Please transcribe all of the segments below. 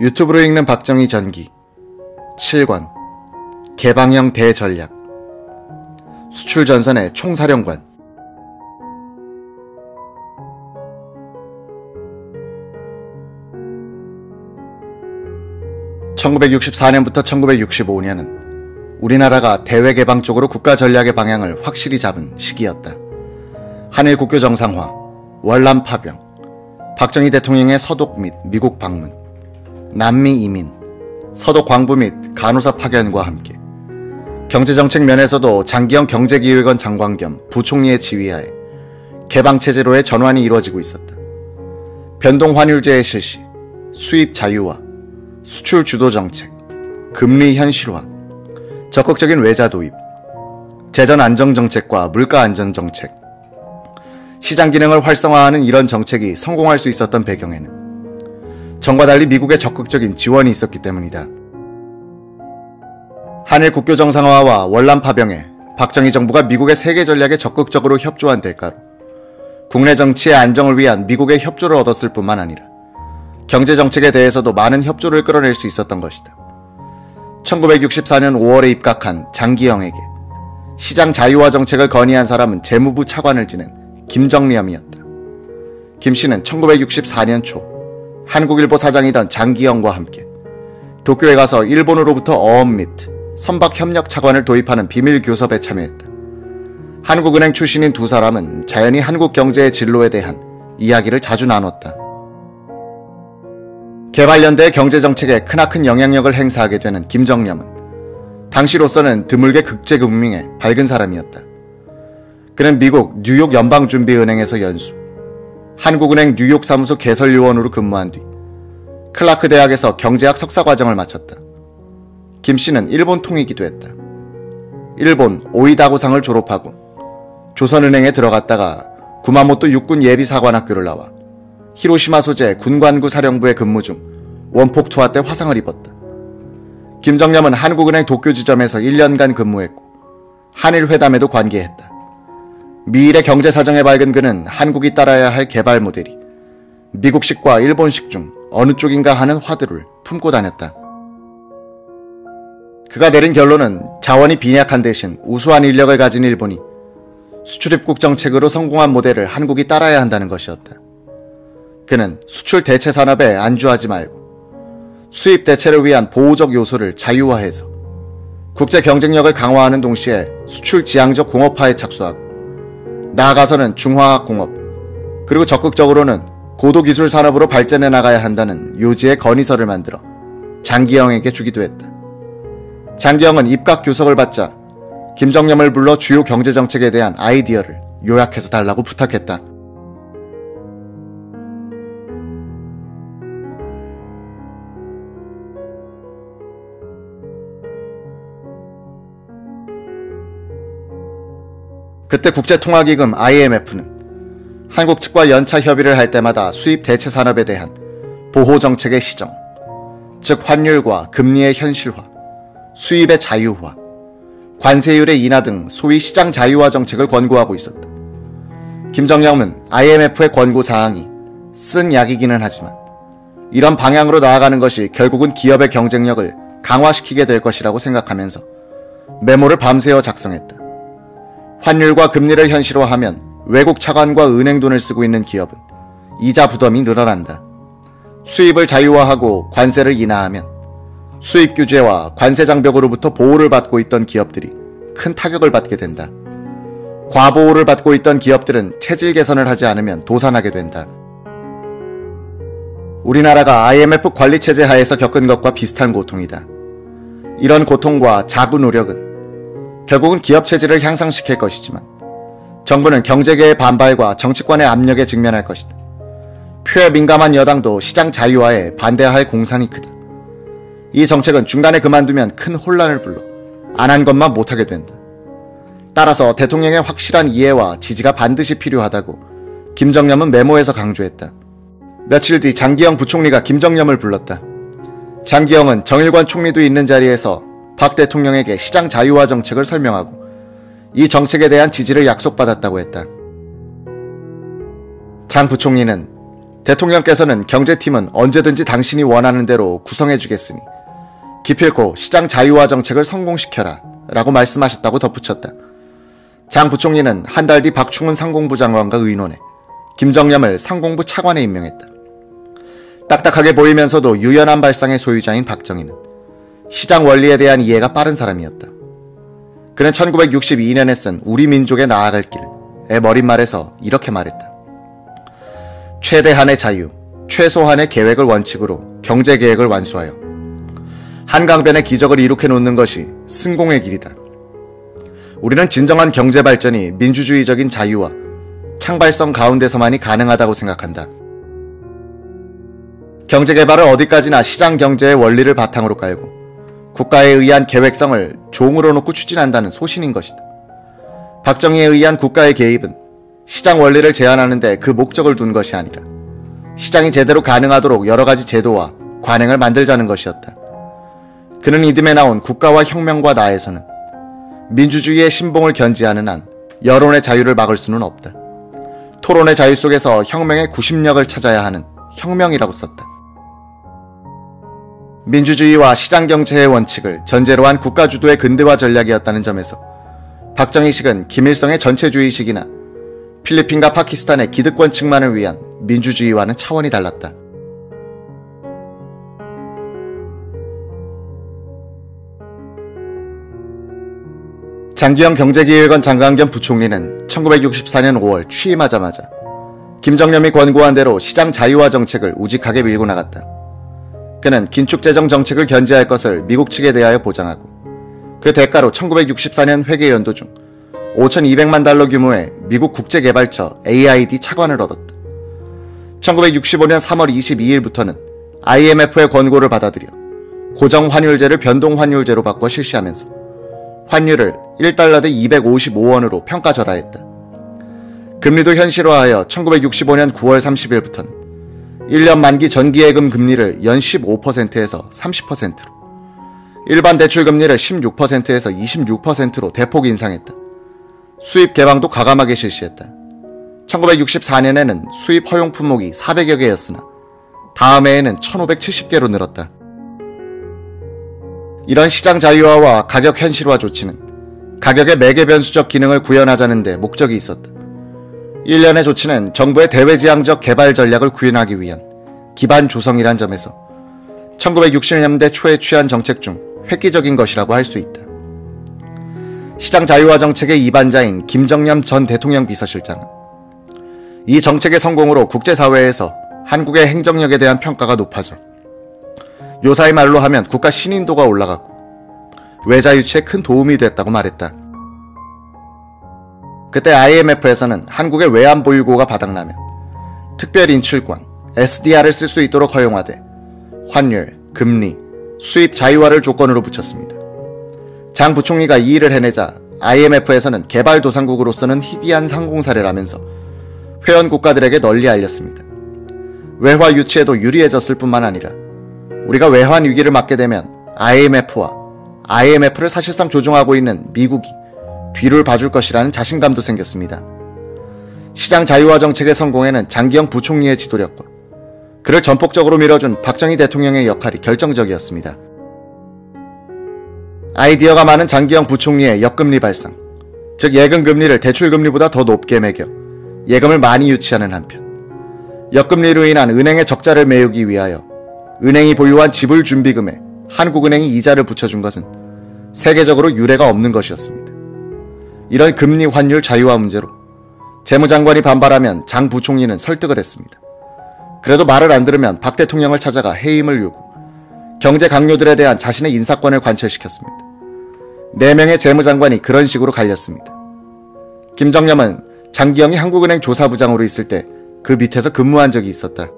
유튜브로 읽는 박정희 전기 7권 개방형 대전략 수출전선의 총사령관 1964년부터 1965년은 우리나라가 대외개방 쪽으로 국가전략의 방향을 확실히 잡은 시기였다. 한일 국교 정상화, 월남 파병, 박정희 대통령의 서독 및 미국 방문, 남미 이민, 서독 광부 및 간호사 파견과 함께 경제정책 면에서도 장기영 경제기획원 장관 겸 부총리의 지휘하에 개방체제로의 전환이 이루어지고 있었다. 변동환율제의 실시, 수입 자유화, 수출 주도 정책, 금리 현실화, 적극적인 외자 도입, 재정 안정 정책과 물가 안정 정책, 시장 기능을 활성화하는 이런 정책이 성공할 수 있었던 배경에는 전과 달리 미국의 적극적인 지원이 있었기 때문이다. 한일 국교 정상화와 월남 파병에 박정희 정부가 미국의 세계 전략에 적극적으로 협조한 대가로 국내 정치의 안정을 위한 미국의 협조를 얻었을 뿐만 아니라 경제 정책에 대해서도 많은 협조를 끌어낼 수 있었던 것이다. 1964년 5월에 입각한 장기영에게 시장 자유화 정책을 건의한 사람은 재무부 차관을 지낸 김정렴이었다. 김 씨는 1964년 초 한국일보 사장이던 장기영과 함께 도쿄에 가서 일본으로부터 어업 및 선박 협력 차관을 도입하는 비밀 교섭에 참여했다. 한국은행 출신인 두 사람은 자연히 한국 경제의 진로에 대한 이야기를 자주 나눴다. 개발연대의 경제정책에 크나큰 영향력을 행사하게 되는 김정렴은 당시로서는 드물게 국제금융에 밝은 사람이었다. 그는 미국 뉴욕 연방준비은행에서 연수, 한국은행 뉴욕 사무소 개설요원으로 근무한 뒤 클라크 대학에서 경제학 석사과정을 마쳤다. 김 씨는 일본 통이기도 했다. 일본 오이다고상을 졸업하고 조선은행에 들어갔다가 구마모토 육군 예비사관학교를 나와 히로시마 소재 군관구 사령부에 근무 중 원폭 투하 때 화상을 입었다. 김정렴은 한국은행 도쿄 지점에서 1년간 근무했고 한일 회담에도 관계했다. 미일의 경제 사정에 밝은 그는 한국이 따라야 할 개발 모델이 미국식과 일본식 중 어느 쪽인가 하는 화두를 품고 다녔다. 그가 내린 결론은 자원이 빈약한 대신 우수한 인력을 가진 일본이 수출입국 정책으로 성공한 모델을 한국이 따라야 한다는 것이었다. 그는 수출 대체 산업에 안주하지 말고 수입 대체를 위한 보호적 요소를 자유화해서 국제 경쟁력을 강화하는 동시에 수출 지향적 공업화에 착수하고 나아가서는 중화학 공업, 그리고 적극적으로는 고도기술 산업으로 발전해 나가야 한다는 요지의 건의서를 만들어 장기영에게 주기도 했다. 장기영은 입각 교섭을 받자 김정렴을 불러 주요 경제정책에 대한 아이디어를 요약해서 달라고 부탁했다. 그때 국제통화기금 IMF는 한국 측과 연차 협의를 할 때마다 수입 대체 산업에 대한 보호정책의 시정, 즉 환율과 금리의 현실화, 수입의 자유화, 관세율의 인하 등 소위 시장 자유화 정책을 권고하고 있었다. 김정렴은 IMF의 권고사항이 쓴 약이기는 하지만 이런 방향으로 나아가는 것이 결국은 기업의 경쟁력을 강화시키게 될 것이라고 생각하면서 메모를 밤새워 작성했다. 환율과 금리를 현실화하면 외국 차관과 은행 돈을 쓰고 있는 기업은 이자 부담이 늘어난다. 수입을 자유화하고 관세를 인하하면 수입 규제와 관세 장벽으로부터 보호를 받고 있던 기업들이 큰 타격을 받게 된다. 과보호를 받고 있던 기업들은 체질 개선을 하지 않으면 도산하게 된다. 우리나라가 IMF 관리체제 하에서 겪은 것과 비슷한 고통이다. 이런 고통과 자구 노력은 결국은 기업 체질을 향상시킬 것이지만 정부는 경제계의 반발과 정치권의 압력에 직면할 것이다. 표에 민감한 여당도 시장 자유화에 반대할 공산이 크다. 이 정책은 중간에 그만두면 큰 혼란을 불러 안 한 것만 못하게 된다. 따라서 대통령의 확실한 이해와 지지가 반드시 필요하다고 김정렴은 메모에서 강조했다. 며칠 뒤 장기영 부총리가 김정렴을 불렀다. 장기영은 정일관 총리도 있는 자리에서 박 대통령에게 시장 자유화 정책을 설명하고 이 정책에 대한 지지를 약속받았다고 했다. 장 부총리는 대통령께서는 경제팀은 언제든지 당신이 원하는 대로 구성해주겠으니 기필코 시장 자유화 정책을 성공시켜라 라고 말씀하셨다고 덧붙였다. 장 부총리는 한 달 뒤 박충훈 상공부 장관과 의논해 김정념을 상공부 차관에 임명했다. 딱딱하게 보이면서도 유연한 발상의 소유자인 박정희는 시장 원리에 대한 이해가 빠른 사람이었다. 그는 1962년에 쓴 우리 민족의 나아갈 길의 머릿말에서 이렇게 말했다. 최대한의 자유, 최소한의 계획을 원칙으로 경제계획을 완수하여 한강변의 기적을 이룩해 놓는 것이 승공의 길이다. 우리는 진정한 경제발전이 민주주의적인 자유와 창발성 가운데서만이 가능하다고 생각한다. 경제개발을 어디까지나 시장경제의 원리를 바탕으로 깔고 국가에 의한 계획성을 종으로 놓고 추진한다는 소신인 것이다. 박정희에 의한 국가의 개입은 시장 원리를 제한하는 데 그 목적을 둔 것이 아니라 시장이 제대로 가능하도록 여러 가지 제도와 관행을 만들자는 것이었다. 그는 이듬해 나온 국가와 혁명과 나에서는 민주주의의 신봉을 견지하는 한 여론의 자유를 막을 수는 없다. 토론의 자유 속에서 혁명의 구심력을 찾아야 하는 혁명이라고 썼다. 민주주의와 시장경제의 원칙을 전제로 한 국가주도의 근대화 전략이었다는 점에서 박정희식은 김일성의 전체주의식이나 필리핀과 파키스탄의 기득권층만을 위한 민주주의와는 차원이 달랐다. 장기영 경제기획원 장관 겸 부총리는 1964년 5월 취임하자마자 김정념이 권고한 대로 시장 자유화 정책을 우직하게 밀고 나갔다. 그는 긴축재정 정책을 견제할 것을 미국 측에 대하여 보장하고 그 대가로 1964년 회계연도 중 5,200만 달러 규모의 미국 국제개발처 AID 차관을 얻었다. 1965년 3월 22일부터는 IMF의 권고를 받아들여 고정환율제를 변동환율제로 바꿔 실시하면서 환율을 1달러 대 255원으로 평가절하했다. 금리도 현실화하여 1965년 9월 30일부터는 1년 만기 전기예금 금리를 연 15%에서 30%로, 일반 대출 금리를 16%에서 26%로 대폭 인상했다. 수입 개방도 과감하게 실시했다. 1964년에는 수입 허용 품목이 400여 개였으나 다음 해에는 1570개로 늘었다. 이런 시장 자유화와 가격 현실화 조치는 가격의 매개 변수적 기능을 구현하자는 데 목적이 있었다. 일련의 조치는 정부의 대외지향적 개발 전략을 구현하기 위한 기반 조성이란 점에서 1960년대 초에 취한 정책 중 획기적인 것이라고 할 수 있다. 시장 자유화 정책의 이반자인 김정념 전 대통령 비서실장은 이 정책의 성공으로 국제사회에서 한국의 행정력에 대한 평가가 높아져 요사의 말로 하면 국가 신인도가 올라갔고 외자 유치에 큰 도움이 됐다고 말했다. 그때 IMF에서는 한국의 외환 보유고가 바닥나면 특별 인출권 SDR을 쓸 수 있도록 허용하되 환율, 금리, 수입 자유화를 조건으로 붙였습니다. 장 부총리가 이 일을 해내자 IMF에서는 개발도상국으로서는 희귀한 성공 사례라면서 회원 국가들에게 널리 알렸습니다. 외화 유치에도 유리해졌을 뿐만 아니라 우리가 외환 위기를 맞게 되면 IMF와 IMF를 사실상 조종하고 있는 미국이 뒤를 봐줄 것이라는 자신감도 생겼습니다. 시장 자유화 정책의 성공에는 장기영 부총리의 지도력과 그를 전폭적으로 밀어준 박정희 대통령의 역할이 결정적이었습니다. 아이디어가 많은 장기영 부총리의 역금리 발상, 즉 예금 금리를 대출 금리보다 더 높게 매겨 예금을 많이 유치하는 한편 역금리로 인한 은행의 적자를 메우기 위하여 은행이 보유한 지불 준비금에 한국은행이 이자를 붙여준 것은 세계적으로 유례가 없는 것이었습니다. 이런 금리 환율 자유화 문제로 재무장관이 반발하면 장 부총리는 설득을 했습니다. 그래도 말을 안 들으면 박 대통령을 찾아가 해임을 요구, 경제 강요들에 대한 자신의 인사권을 관철시켰습니다. 4명의 재무장관이 그런 식으로 갈렸습니다. 김정념은 장기영이 한국은행 조사부장으로 있을 때 그 밑에서 근무한 적이 있었다.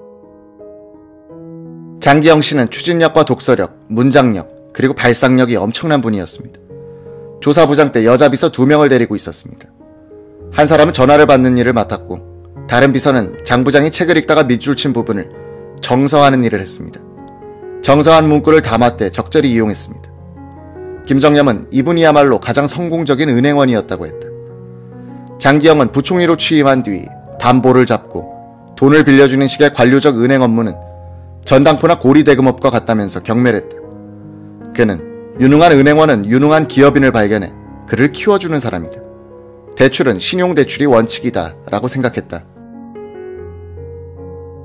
장기영 씨는 추진력과 독서력, 문장력, 그리고 발상력이 엄청난 분이었습니다. 조사부장 때 여자 비서 2명을 데리고 있었습니다. 한 사람은 전화를 받는 일을 맡았고 다른 비서는 장 부장이 책을 읽다가 밑줄 친 부분을 정서하는 일을 했습니다. 정서한 문구를 담화때 적절히 이용했습니다. 김정념은 이분이야말로 가장 성공적인 은행원이었다고 했다. 장기영은 부총리로 취임한 뒤 담보를 잡고 돈을 빌려주는 식의 관료적 은행 업무는 전당포나 고리대금업과 같다면서 경멸했다. 그는 유능한 은행원은 유능한 기업인을 발견해 그를 키워주는 사람이다. 대출은 신용대출이 원칙이다 라고 생각했다.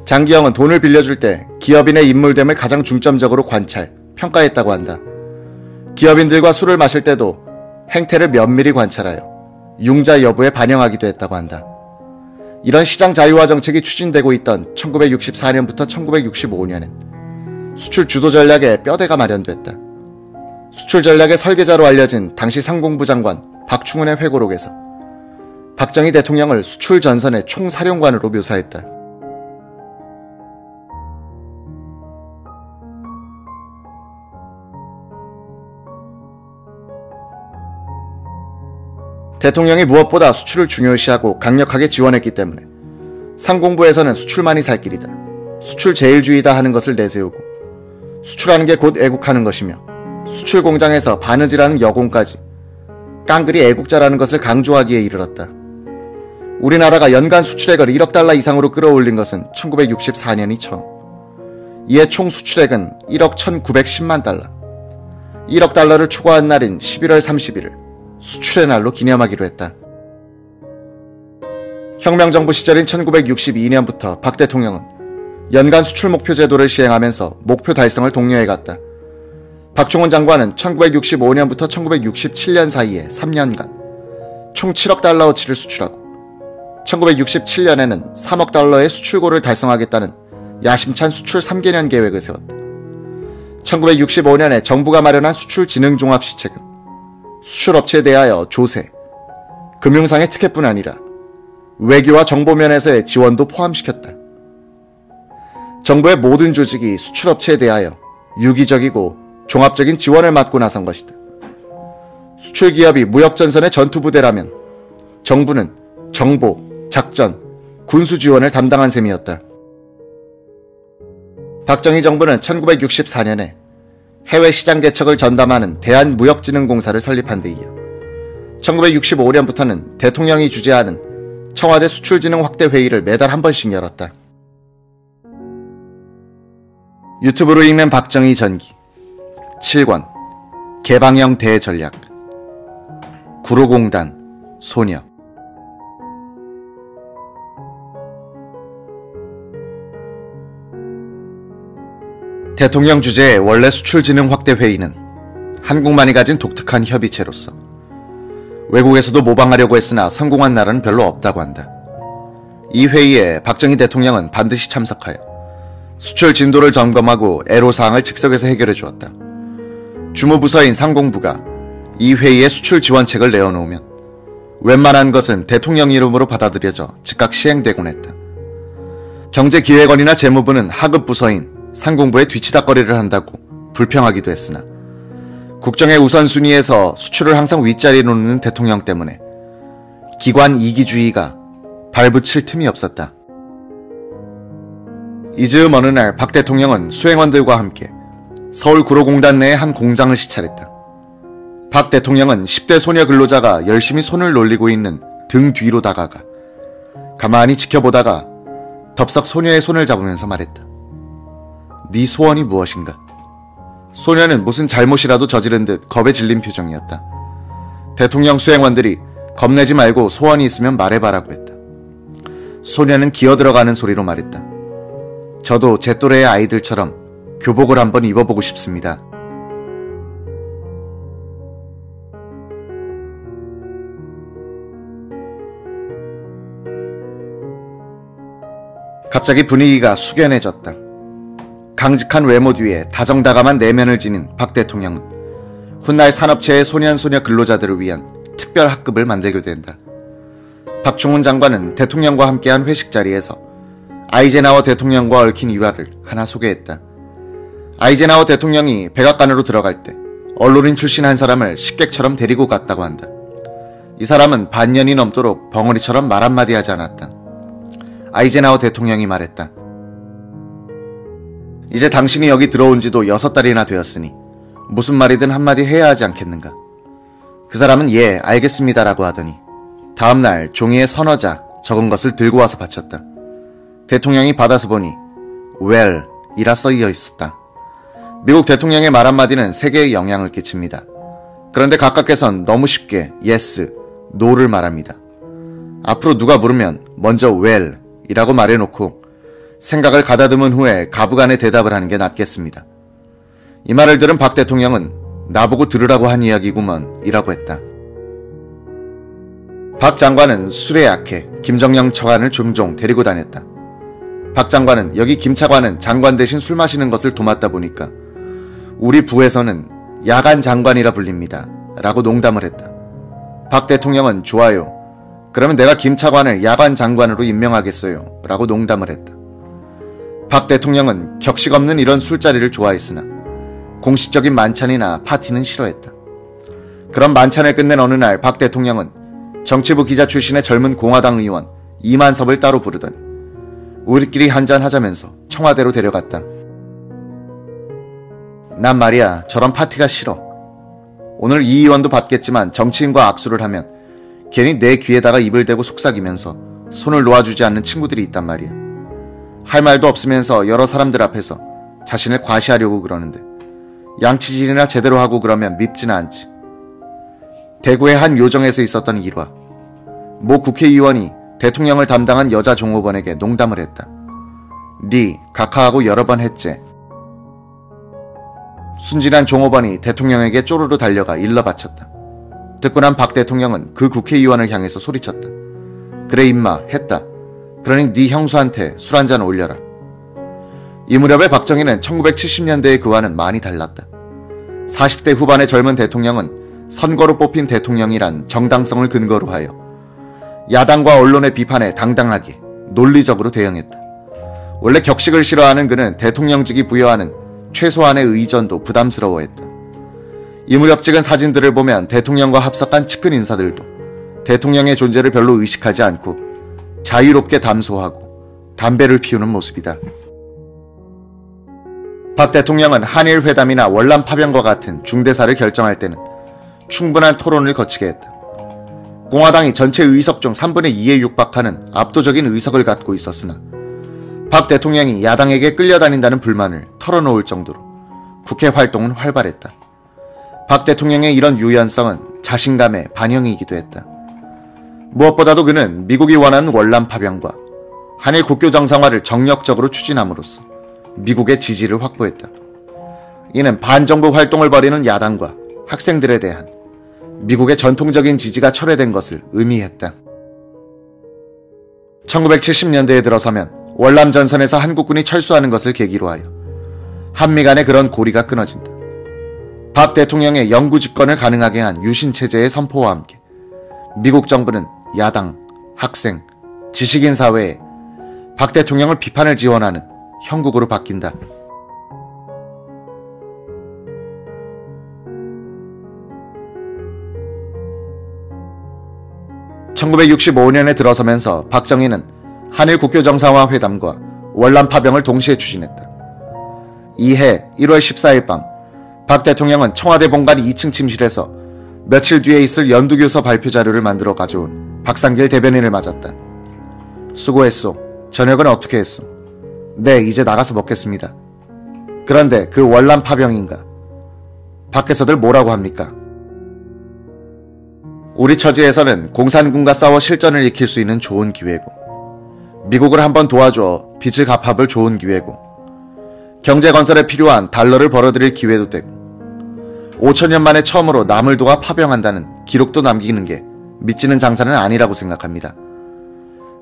장기영은 돈을 빌려줄 때 기업인의 인물됨을 가장 중점적으로 관찰, 평가했다고 한다. 기업인들과 술을 마실 때도 행태를 면밀히 관찰하여 융자 여부에 반영하기도 했다고 한다. 이런 시장 자유화 정책이 추진되고 있던 1964년부터 1965년엔 수출 주도 전략에 뼈대가 마련됐다. 수출 전략의 설계자로 알려진 당시 상공부 장관 박충훈의 회고록에서 박정희 대통령을 수출 전선의 총사령관으로 묘사했다. 대통령이 무엇보다 수출을 중요시하고 강력하게 지원했기 때문에 상공부에서는 수출만이 살 길이다, 수출 제일주의다 하는 것을 내세우고 수출하는 게 곧 애국하는 것이며 수출 공장에서 바느질하는 여공까지 깡그리 애국자라는 것을 강조하기에 이르렀다. 우리나라가 연간 수출액을 1억 달러 이상으로 끌어올린 것은 1964년이 처음. 이에 총 수출액은 1억 1910만 달러. 1억 달러를 초과한 날인 11월 30일을 수출의 날로 기념하기로 했다. 혁명정부 시절인 1962년부터 박 대통령은 연간 수출 목표 제도를 시행하면서 목표 달성을 독려해갔다. 박충훈 장관은 1965년부터 1967년 사이에 3년간 총 7억 달러어치를 수출하고 1967년에는 3억 달러의 수출고를 달성하겠다는 야심찬 수출 3개년 계획을 세웠다. 1965년에 정부가 마련한 수출진흥종합시책은 수출업체에 대하여 조세, 금융상의 특혜뿐 아니라 외교와 정보면에서의 지원도 포함시켰다. 정부의 모든 조직이 수출업체에 대하여 유기적이고 종합적인 지원을 맡고 나선 것이다. 수출기업이 무역전선의 전투부대라면 정부는 정보, 작전, 군수 지원을 담당한 셈이었다. 박정희 정부는 1964년에 해외 시장 개척을 전담하는 대한무역진흥공사를 설립한 데 이어 1965년부터는 대통령이 주재하는 청와대 수출진흥 확대 회의를 매달 한 번씩 열었다. 유튜브로 읽는 박정희 전기 7권 개방형 대전략 구로공단 소녀. 대통령 주재의 원래 수출진흥 확대 회의는 한국만이 가진 독특한 협의체로서 외국에서도 모방하려고 했으나 성공한 나라는 별로 없다고 한다. 이 회의에 박정희 대통령은 반드시 참석하여 수출 진도를 점검하고 애로사항을 즉석에서 해결해 주었다. 주무부서인 상공부가 이 회의에 수출 지원책을 내어놓으면 웬만한 것은 대통령 이름으로 받아들여져 즉각 시행되곤 했다. 경제기획원이나 재무부는 하급 부서인 상공부에 뒤치다거리를 한다고 불평하기도 했으나 국정의 우선순위에서 수출을 항상 윗자리에 놓는 대통령 때문에 기관 이기주의가 발붙일 틈이 없었다. 이즈음 어느 날 박 대통령은 수행원들과 함께 서울 구로공단 내의 한 공장을 시찰했다. 박 대통령은 10대 소녀 근로자가 열심히 손을 놀리고 있는 등 뒤로 다가가 가만히 지켜보다가 덥석 소녀의 손을 잡으면서 말했다. 네 소원이 무엇인가? 소녀는 무슨 잘못이라도 저지른 듯 겁에 질린 표정이었다. 대통령 수행원들이 겁내지 말고 소원이 있으면 말해봐라고 했다. 소녀는 기어들어가는 소리로 말했다. 저도 제 또래의 아이들처럼 교복을 한번 입어보고 싶습니다. 갑자기 분위기가 숙연해졌다. 강직한 외모 뒤에 다정다감한 내면을 지닌 박 대통령은 훗날 산업체의 소년소녀 근로자들을 위한 특별 학급을 만들게 된다. 박충훈 장관은 대통령과 함께한 회식 자리에서 아이젠하워 대통령과 얽힌 일화를 하나 소개했다. 아이젠하워 대통령이 백악관으로 들어갈 때 언론인 출신 한 사람을 식객처럼 데리고 갔다고 한다. 이 사람은 반년이 넘도록 벙어리처럼 말 한마디 하지 않았다. 아이젠하워 대통령이 말했다. 이제 당신이 여기 들어온 지도 6달이나 되었으니 무슨 말이든 한마디 해야 하지 않겠는가. 그 사람은 예, 알겠습니다라고 하더니 다음날 종이에 선어자 적은 것을 들고 와서 바쳤다. 대통령이 받아서 보니 well 이라 써이어 있었다. 미국 대통령의 말 한마디는 세계에 영향을 끼칩니다. 그런데 각각께선 너무 쉽게 yes, no를 말합니다. 앞으로 누가 물으면 먼저 well 이라고 말해놓고 생각을 가다듬은 후에 가부간에 대답을 하는 게 낫겠습니다. 이 말을 들은 박 대통령은 나보고 들으라고 한 이야기구먼 이라고 했다. 박 장관은 술에 약해 김정영 차관을 종종 데리고 다녔다. 박 장관은 여기 김 차관은 장관 대신 술 마시는 것을 도맡다 보니까 우리 부에서는 야간 장관이라 불립니다 라고 농담을 했다. 박 대통령은 좋아요. 그러면 내가 김 차관을 야간 장관으로 임명하겠어요 라고 농담을 했다. 박 대통령은 격식 없는 이런 술자리를 좋아했으나 공식적인 만찬이나 파티는 싫어했다. 그런 만찬을 끝낸 어느 날 박 대통령은 정치부 기자 출신의 젊은 공화당 의원 이만섭을 따로 부르더니 우리끼리 한잔 하자면서 청와대로 데려갔다. 난 말이야 저런 파티가 싫어. 오늘 이 의원도 받겠지만 정치인과 악수를 하면 괜히 내 귀에다가 입을 대고 속삭이면서 손을 놓아주지 않는 친구들이 있단 말이야. 할 말도 없으면서 여러 사람들 앞에서 자신을 과시하려고 그러는데 양치질이나 제대로 하고 그러면 밉지는 않지. 대구의 한 요정에서 있었던 일화. 모 국회의원이 대통령을 담당한 여자 종업원에게 농담을 했다. 네 각하하고 여러 번 했제. 순진한 종업원이 대통령에게 쪼르르 달려가 일러 바쳤다. 듣고 난 박 대통령은 그 국회의원을 향해서 소리쳤다. 그래 임마 했다. 그러니 네 형수한테 술 한잔 올려라. 이 무렵의 박정희는 1970년대의 그와는 많이 달랐다. 40대 후반의 젊은 대통령은 선거로 뽑힌 대통령이란 정당성을 근거로 하여 야당과 언론의 비판에 당당하게 논리적으로 대응했다. 원래 격식을 싫어하는 그는 대통령직이 부여하는 최소한의 의전도 부담스러워했다. 이 무렵 찍은 사진들을 보면 대통령과 합석한 측근 인사들도 대통령의 존재를 별로 의식하지 않고 자유롭게 담소하고 담배를 피우는 모습이다. 박 대통령은 한일 회담이나 월남 파병과 같은 중대사를 결정할 때는 충분한 토론을 거치게 했다. 공화당이 전체 의석 중 3분의 2에 육박하는 압도적인 의석을 갖고 있었으나 박 대통령이 야당에게 끌려다닌다는 불만을 털어놓을 정도로 국회 활동은 활발했다. 박 대통령의 이런 유연성은 자신감의 반영이기도 했다. 무엇보다도 그는 미국이 원하는 월남 파병과 한일 국교 정상화를 정력적으로 추진함으로써 미국의 지지를 확보했다. 이는 반정부 활동을 벌이는 야당과 학생들에 대한 미국의 전통적인 지지가 철회된 것을 의미했다. 1970년대에 들어서면 월남 전선에서 한국군이 철수하는 것을 계기로 하여 한미 간의 그런 고리가 끊어진다. 박 대통령의 영구 집권을 가능하게 한 유신체제의 선포와 함께 미국 정부는 야당, 학생, 지식인 사회에 박 대통령을 비판을 지원하는 형국으로 바뀐다. (1965년에) 들어서면서 박정희는 한일 국교 정상화 회담과 월남 파병을 동시에 추진했다. 이해 1월 14일 밤 박 대통령은 청와대 본관 2층 침실에서 며칠 뒤에 있을 연두교서 발표 자료를 만들어 가져온 박상길 대변인을 맞았다. 수고했소. 저녁은 어떻게 했소? 네, 이제 나가서 먹겠습니다. 그런데 그 월남 파병인가? 밖에서들 뭐라고 합니까? 우리 처지에서는 공산군과 싸워 실전을 익힐 수 있는 좋은 기회고, 미국을 한번 도와줘 빚을 갚아볼 좋은 기회고, 경제 건설에 필요한 달러를 벌어들일 기회도 되고, 5천년 만에 처음으로 남을 도와 파병한다는 기록도 남기는 게 믿지는 장사는 아니라고 생각합니다.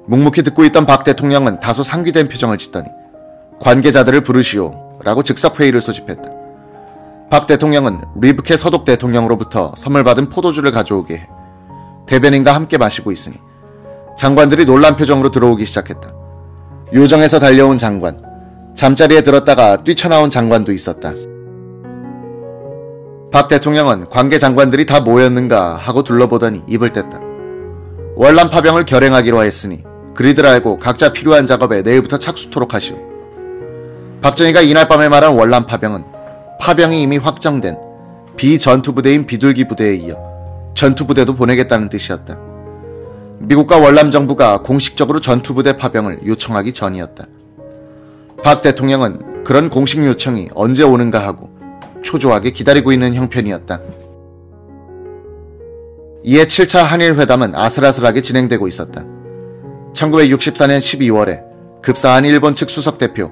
묵묵히 듣고 있던 박 대통령은 다소 상기된 표정을 짓더니 관계자들을 부르시오 라고 즉석회의를 소집했다. 박 대통령은 리브케 서독 대통령으로부터 선물 받은 포도주를 가져오게 해 대변인과 함께 마시고 있으니 장관들이 놀란 표정으로 들어오기 시작했다. 요정에서 달려온 장관, 잠자리에 들었다가 뛰쳐나온 장관도 있었다. 박 대통령은 관계 장관들이 다 모였는가 하고 둘러보더니 입을 뗐다. 월남 파병을 결행하기로 했으니 그리들 알고 각자 필요한 작업에 내일부터 착수토록 하시오. 박정희가 이날 밤에 말한 월남 파병은 파병이 이미 확정된 비전투부대인 비둘기 부대에 이어 전투부대도 보내겠다는 뜻이었다. 미국과 월남 정부가 공식적으로 전투부대 파병을 요청하기 전이었다. 박 대통령은 그런 공식 요청이 언제 오는가 하고 초조하게 기다리고 있는 형편이었다. 이에 7차 한일회담은 아슬아슬하게 진행되고 있었다. 1964년 12월에 급사한 일본 측 수석대표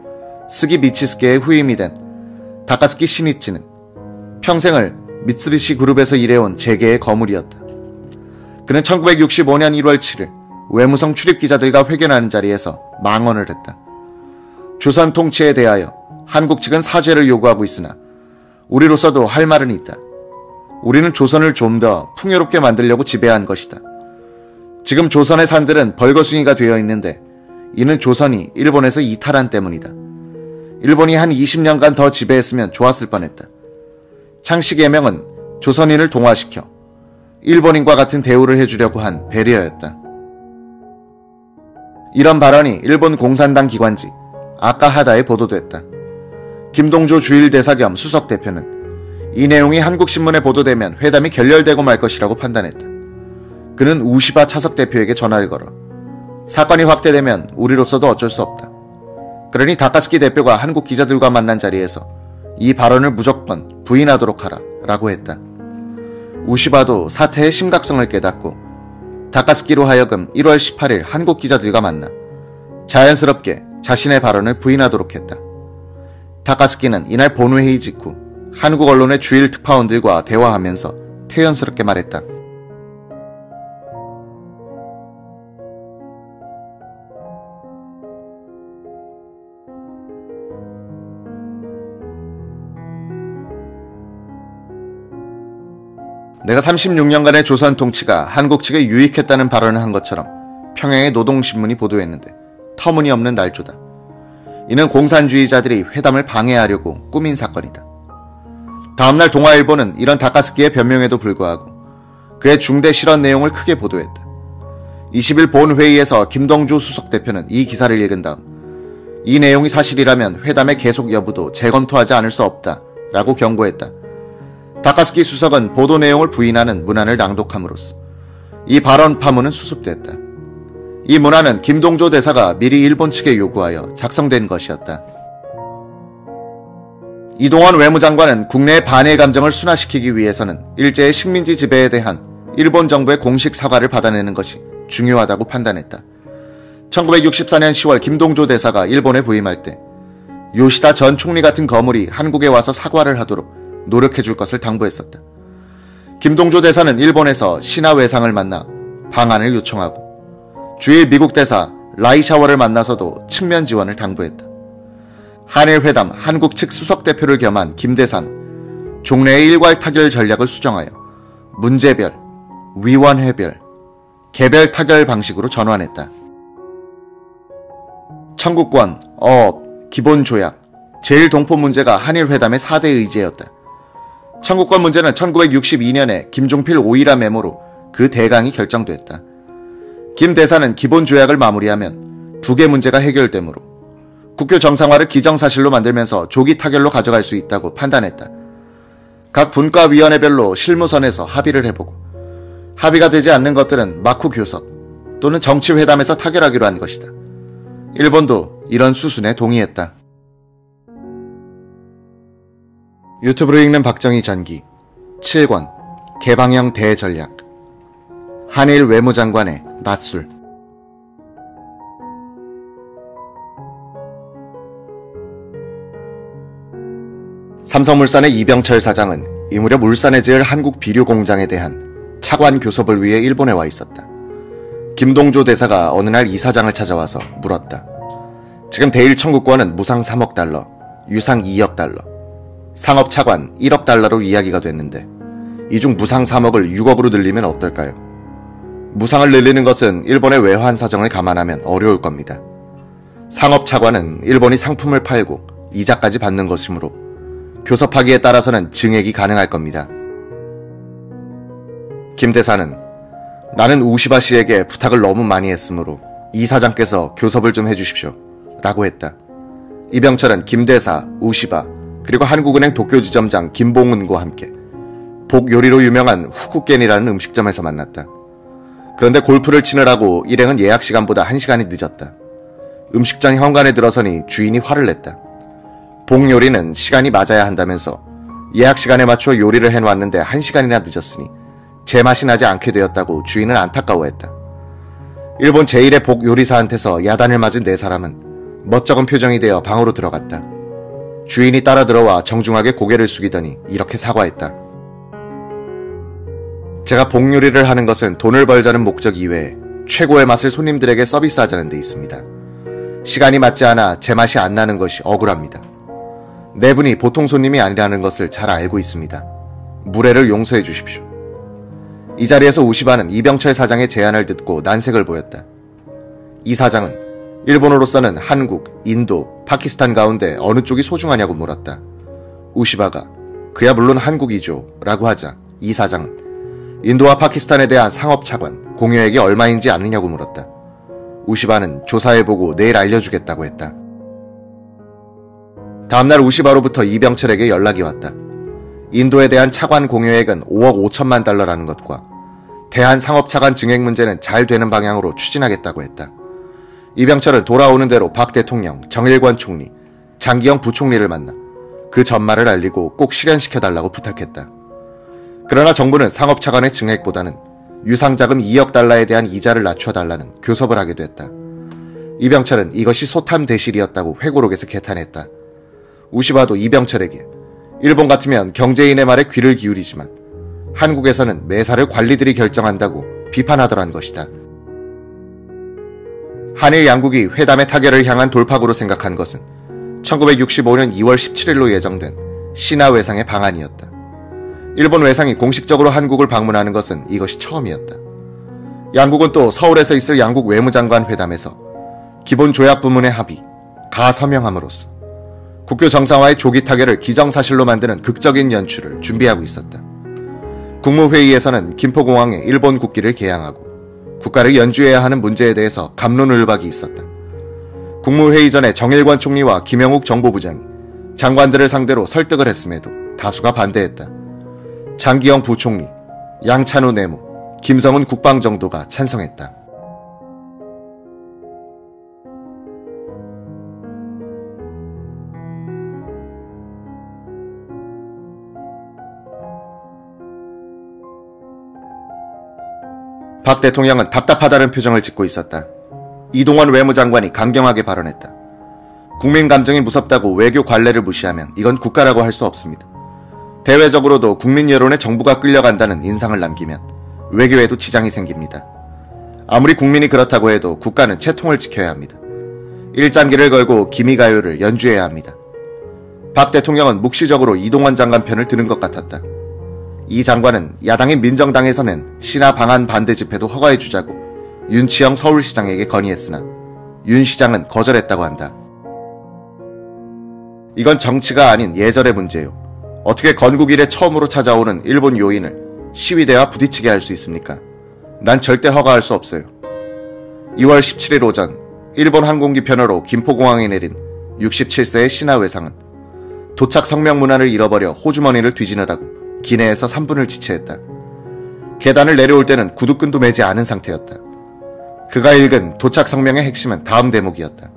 스기 미치스케의 후임이 된 다카스키 시니치는 평생을 미쓰비시 그룹에서 일해온 재계의 거물이었다. 그는 1965년 1월 7일 외무성 출입기자들과 회견하는 자리에서 망언을 했다. 조선 통치에 대하여 한국 측은 사죄를 요구하고 있으나 우리로서도 할 말은 있다. 우리는 조선을 좀 더 풍요롭게 만들려고 지배한 것이다. 지금 조선의 산들은 벌거숭이가 되어 있는데 이는 조선이 일본에서 이탈한 때문이다. 일본이 한 20년간 더 지배했으면 좋았을 뻔했다. 창씨개명은 조선인을 동화시켜 일본인과 같은 대우를 해주려고 한 배려였다. 이런 발언이 일본 공산당 기관지 아카하다에 보도됐다. 김동조 주일대사 겸 수석대표는 이 내용이 한국신문에 보도되면 회담이 결렬되고 말 것이라고 판단했다. 그는 우시바 차석 대표에게 전화를 걸어 사건이 확대되면 우리로서도 어쩔 수 없다. 그러니 다카스키 대표가 한국 기자들과 만난 자리에서 이 발언을 무조건 부인하도록 하라 라고 했다. 우시바도 사태의 심각성을 깨닫고 다카스키로 하여금 1월 18일 한국 기자들과 만나 자연스럽게 자신의 발언을 부인하도록 했다. 다카스키는 이날 본회의 직후 한국 언론의 주일 특파원들과 대화하면서 태연스럽게 말했다. 내가 36년간의 조선 통치가 한국 측에 유익했다는 발언을 한 것처럼 평양의 노동신문이 보도했는데 터무니없는 날조다. 이는 공산주의자들이 회담을 방해하려고 꾸민 사건이다. 다음날 동아일보는 이런 다카스키의 변명에도 불구하고 그의 중대 실언 내용을 크게 보도했다. 20일 본회의에서 김동조 수석대표는 이 기사를 읽은 다음 이 내용이 사실이라면 회담의 계속 여부도 재검토하지 않을 수 없다 라고 경고했다. 다카스키 수석은 보도 내용을 부인하는 문안을 낭독함으로써 이 발언 파문은 수습됐다. 이 문안은 김동조 대사가 미리 일본 측에 요구하여 작성된 것이었다. 이동원 외무장관은 국내의 반일 감정을 순화시키기 위해서는 일제의 식민지 지배에 대한 일본 정부의 공식 사과를 받아내는 것이 중요하다고 판단했다. 1964년 10월 김동조 대사가 일본에 부임할 때 요시다 전 총리 같은 거물이 한국에 와서 사과를 하도록 노력해줄 것을 당부했었다. 김동조 대사는 일본에서 신하 외상을 만나 방안을 요청하고 주일 미국 대사 라이샤워를 만나서도 측면 지원을 당부했다. 한일회담 한국 측 수석대표를 겸한 김 대사는 종래의 일괄 타결 전략을 수정하여 문제별, 위원회별, 개별 타결 방식으로 전환했다. 청구권, 어업, 기본조약, 제1동포 문제가 한일회담의 4대 의제였다. 청구권 문제는 1962년에 김종필 오이라 메모로 그 대강이 결정됐다. 김 대사는 기본조약을 마무리하면 2개 문제가 해결되므로 국교 정상화를 기정사실로 만들면서 조기 타결로 가져갈 수 있다고 판단했다. 각 분과위원회별로 실무선에서 합의를 해보고 합의가 되지 않는 것들은 마쿠 교섭 또는 정치회담에서 타결하기로 한 것이다. 일본도 이런 수순에 동의했다. 유튜브로 읽는 박정희 전기 7권 개방형 대전략 한일 외무장관의 낯술. 삼성물산의 이병철 사장은 이 무렵 울산에 지을 한국 비료 공장에 대한 차관 교섭을 위해 일본에 와 있었다. 김동조 대사가 어느 날 이 사장을 찾아와서 물었다. 지금 대일 청구권은 무상 3억 달러, 유상 2억 달러, 상업 차관 1억 달러로 이야기가 됐는데 이 중 무상 3억을 6억으로 늘리면 어떨까요? 무상을 늘리는 것은 일본의 외환 사정을 감안하면 어려울 겁니다. 상업 차관은 일본이 상품을 팔고 이자까지 받는 것이므로 교섭하기에 따라서는 증액이 가능할 겁니다. 김 대사는 나는 우시바 씨에게 부탁을 너무 많이 했으므로 이 사장께서 교섭을 좀 해주십시오 라고 했다. 이병철은 김 대사, 우시바 그리고 한국은행 도쿄지점장 김봉은과 함께 복요리로 유명한 후쿠겐이라는 음식점에서 만났다. 그런데 골프를 치느라고 일행은 예약 시간보다 1시간이 늦었다. 음식점 현관에 들어서니 주인이 화를 냈다. 복 요리는 시간이 맞아야 한다면서 예약 시간에 맞춰 요리를 해놓았는데 1시간이나 늦었으니 제맛이 나지 않게 되었다고 주인은 안타까워했다. 일본 제1의 복 요리사한테서 야단을 맞은 4사람은 멋쩍은 표정이 되어 방으로 들어갔다. 주인이 따라 들어와 정중하게 고개를 숙이더니 이렇게 사과했다. 제가 복 요리를 하는 것은 돈을 벌자는 목적 이외에 최고의 맛을 손님들에게 서비스하자는 데 있습니다. 시간이 맞지 않아 제맛이 안 나는 것이 억울합니다. 네 분이 보통 손님이 아니라는 것을 잘 알고 있습니다. 무례를 용서해 주십시오. 이 자리에서 우시바는 이병철 사장의 제안을 듣고 난색을 보였다. 이 사장은 일본으로서는 한국, 인도, 파키스탄 가운데 어느 쪽이 소중하냐고 물었다. 우시바가 그야 물론 한국이죠 라고 하자 이 사장은 인도와 파키스탄에 대한 상업 차관, 공여액이 얼마인지 아느냐고 물었다. 우시바는 조사해보고 내일 알려주겠다고 했다. 다음날 우시바로부터 이병철에게 연락이 왔다. 인도에 대한 차관 공여액은 5억 5천만 달러라는 것과 대한 상업차관 증액 문제는 잘 되는 방향으로 추진하겠다고 했다. 이병철은 돌아오는 대로 박 대통령, 정일관 총리, 장기영 부총리를 만나 그 전말을 알리고 꼭 실현시켜달라고 부탁했다. 그러나 정부는 상업차관의 증액보다는 유상자금 2억 달러에 대한 이자를 낮춰달라는 교섭을 하게 됐다. 이병철은 이것이 소탐대실이었다고 회고록에서 개탄했다. 우시바도 이병철에게 일본 같으면 경제인의 말에 귀를 기울이지만 한국에서는 매사를 관리들이 결정한다고 비판하더란 것이다. 한일 양국이 회담의 타결을 향한 돌파구로 생각한 것은 1965년 2월 17일로 예정된 신하 외상의 방안이었다. 일본 외상이 공식적으로 한국을 방문하는 것은 이것이 처음이었다. 양국은 또 서울에서 있을 양국 외무장관 회담에서 기본 조약 부문의 합의, 가서명함으로써 국교 정상화의 조기 타결을 기정사실로 만드는 극적인 연출을 준비하고 있었다. 국무회의에서는 김포공항에 일본 국기를 개양하고 국가를 연주해야 하는 문제에 대해서 갑론을박이 있었다. 국무회의 전에 정일관 총리와 김영욱 정보부장이 장관들을 상대로 설득을 했음에도 다수가 반대했다. 장기영 부총리, 양찬우 내무, 김성은 국방정도가 찬성했다. 박 대통령은 답답하다는 표정을 짓고 있었다. 이동원 외무장관이 강경하게 발언했다. 국민 감정이 무섭다고 외교 관례를 무시하면 이건 국가라고 할 수 없습니다. 대외적으로도 국민 여론에 정부가 끌려간다는 인상을 남기면 외교에도 지장이 생깁니다. 아무리 국민이 그렇다고 해도 국가는 채통을 지켜야 합니다. 일장기를 걸고 기미가요를 연주해야 합니다. 박 대통령은 묵시적으로 이동원 장관 편을 드는 것 같았다. 이 장관은 야당인 민정당에서는 신하 방한 반대 집회도 허가해주자고 윤치영 서울시장에게 건의했으나 윤 시장은 거절했다고 한다. 이건 정치가 아닌 예절의 문제요. 어떻게 건국 이래 처음으로 찾아오는 일본 요인을 시위대와 부딪히게 할 수 있습니까? 난 절대 허가할 수 없어요. 2월 17일 오전 일본 항공기 편으로 김포공항에 내린 67세의 신하 외상은 도착 성명 문안을 잃어버려 호주머니를 뒤지느라고 기내에서 3분을 지체했다. 계단을 내려올 때는 구두끈도 매지 않은 상태였다. 그가 읽은 도착 성명의 핵심은 다음 대목이었다.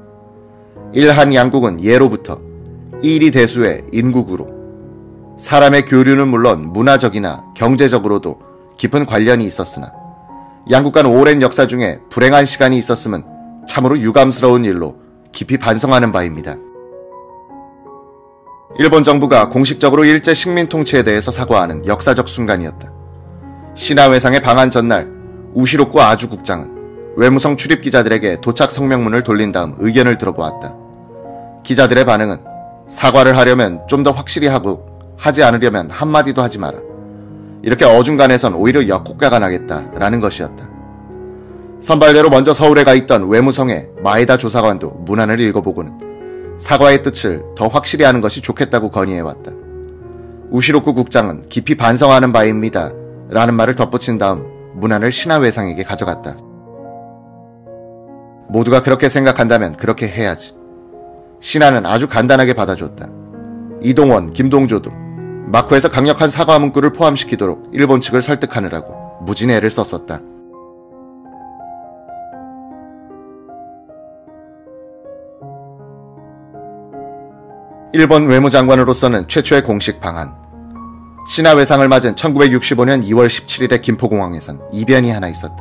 일한 양국은 예로부터 일이 대수의 인국으로 사람의 교류는 물론 문화적이나 경제적으로도 깊은 관련이 있었으나 양국 간 오랜 역사 중에 불행한 시간이 있었음은 참으로 유감스러운 일로 깊이 반성하는 바입니다. 일본 정부가 공식적으로 일제 식민 통치에 대해서 사과하는 역사적 순간이었다. 신하 외상의 방한 전날 우시로쿠 아주 국장은 외무성 출입 기자들에게 도착 성명문을 돌린 다음 의견을 들어보았다. 기자들의 반응은 사과를 하려면 좀 더 확실히 하고 하지 않으려면 한마디도 하지 마라. 이렇게 어중간해선 오히려 역효과가 나겠다라는 것이었다. 선발대로 먼저 서울에 가 있던 외무성의 마에다 조사관도 문안을 읽어보고는 사과의 뜻을 더 확실히 하는 것이 좋겠다고 건의해왔다. 우시로쿠 국장은 깊이 반성하는 바입니다 라는 말을 덧붙인 다음 문안을 신하 외상에게 가져갔다. 모두가 그렇게 생각한다면 그렇게 해야지. 신하는 아주 간단하게 받아줬다. 이동원, 김동조도 마쿠에서 강력한 사과 문구를 포함시키도록 일본 측을 설득하느라고 무진 애를 썼었다. 일본 외무장관으로서는 최초의 공식 방한. 신하 외상을 맞은 1965년 2월 17일의 김포공항에선 이변이 하나 있었다.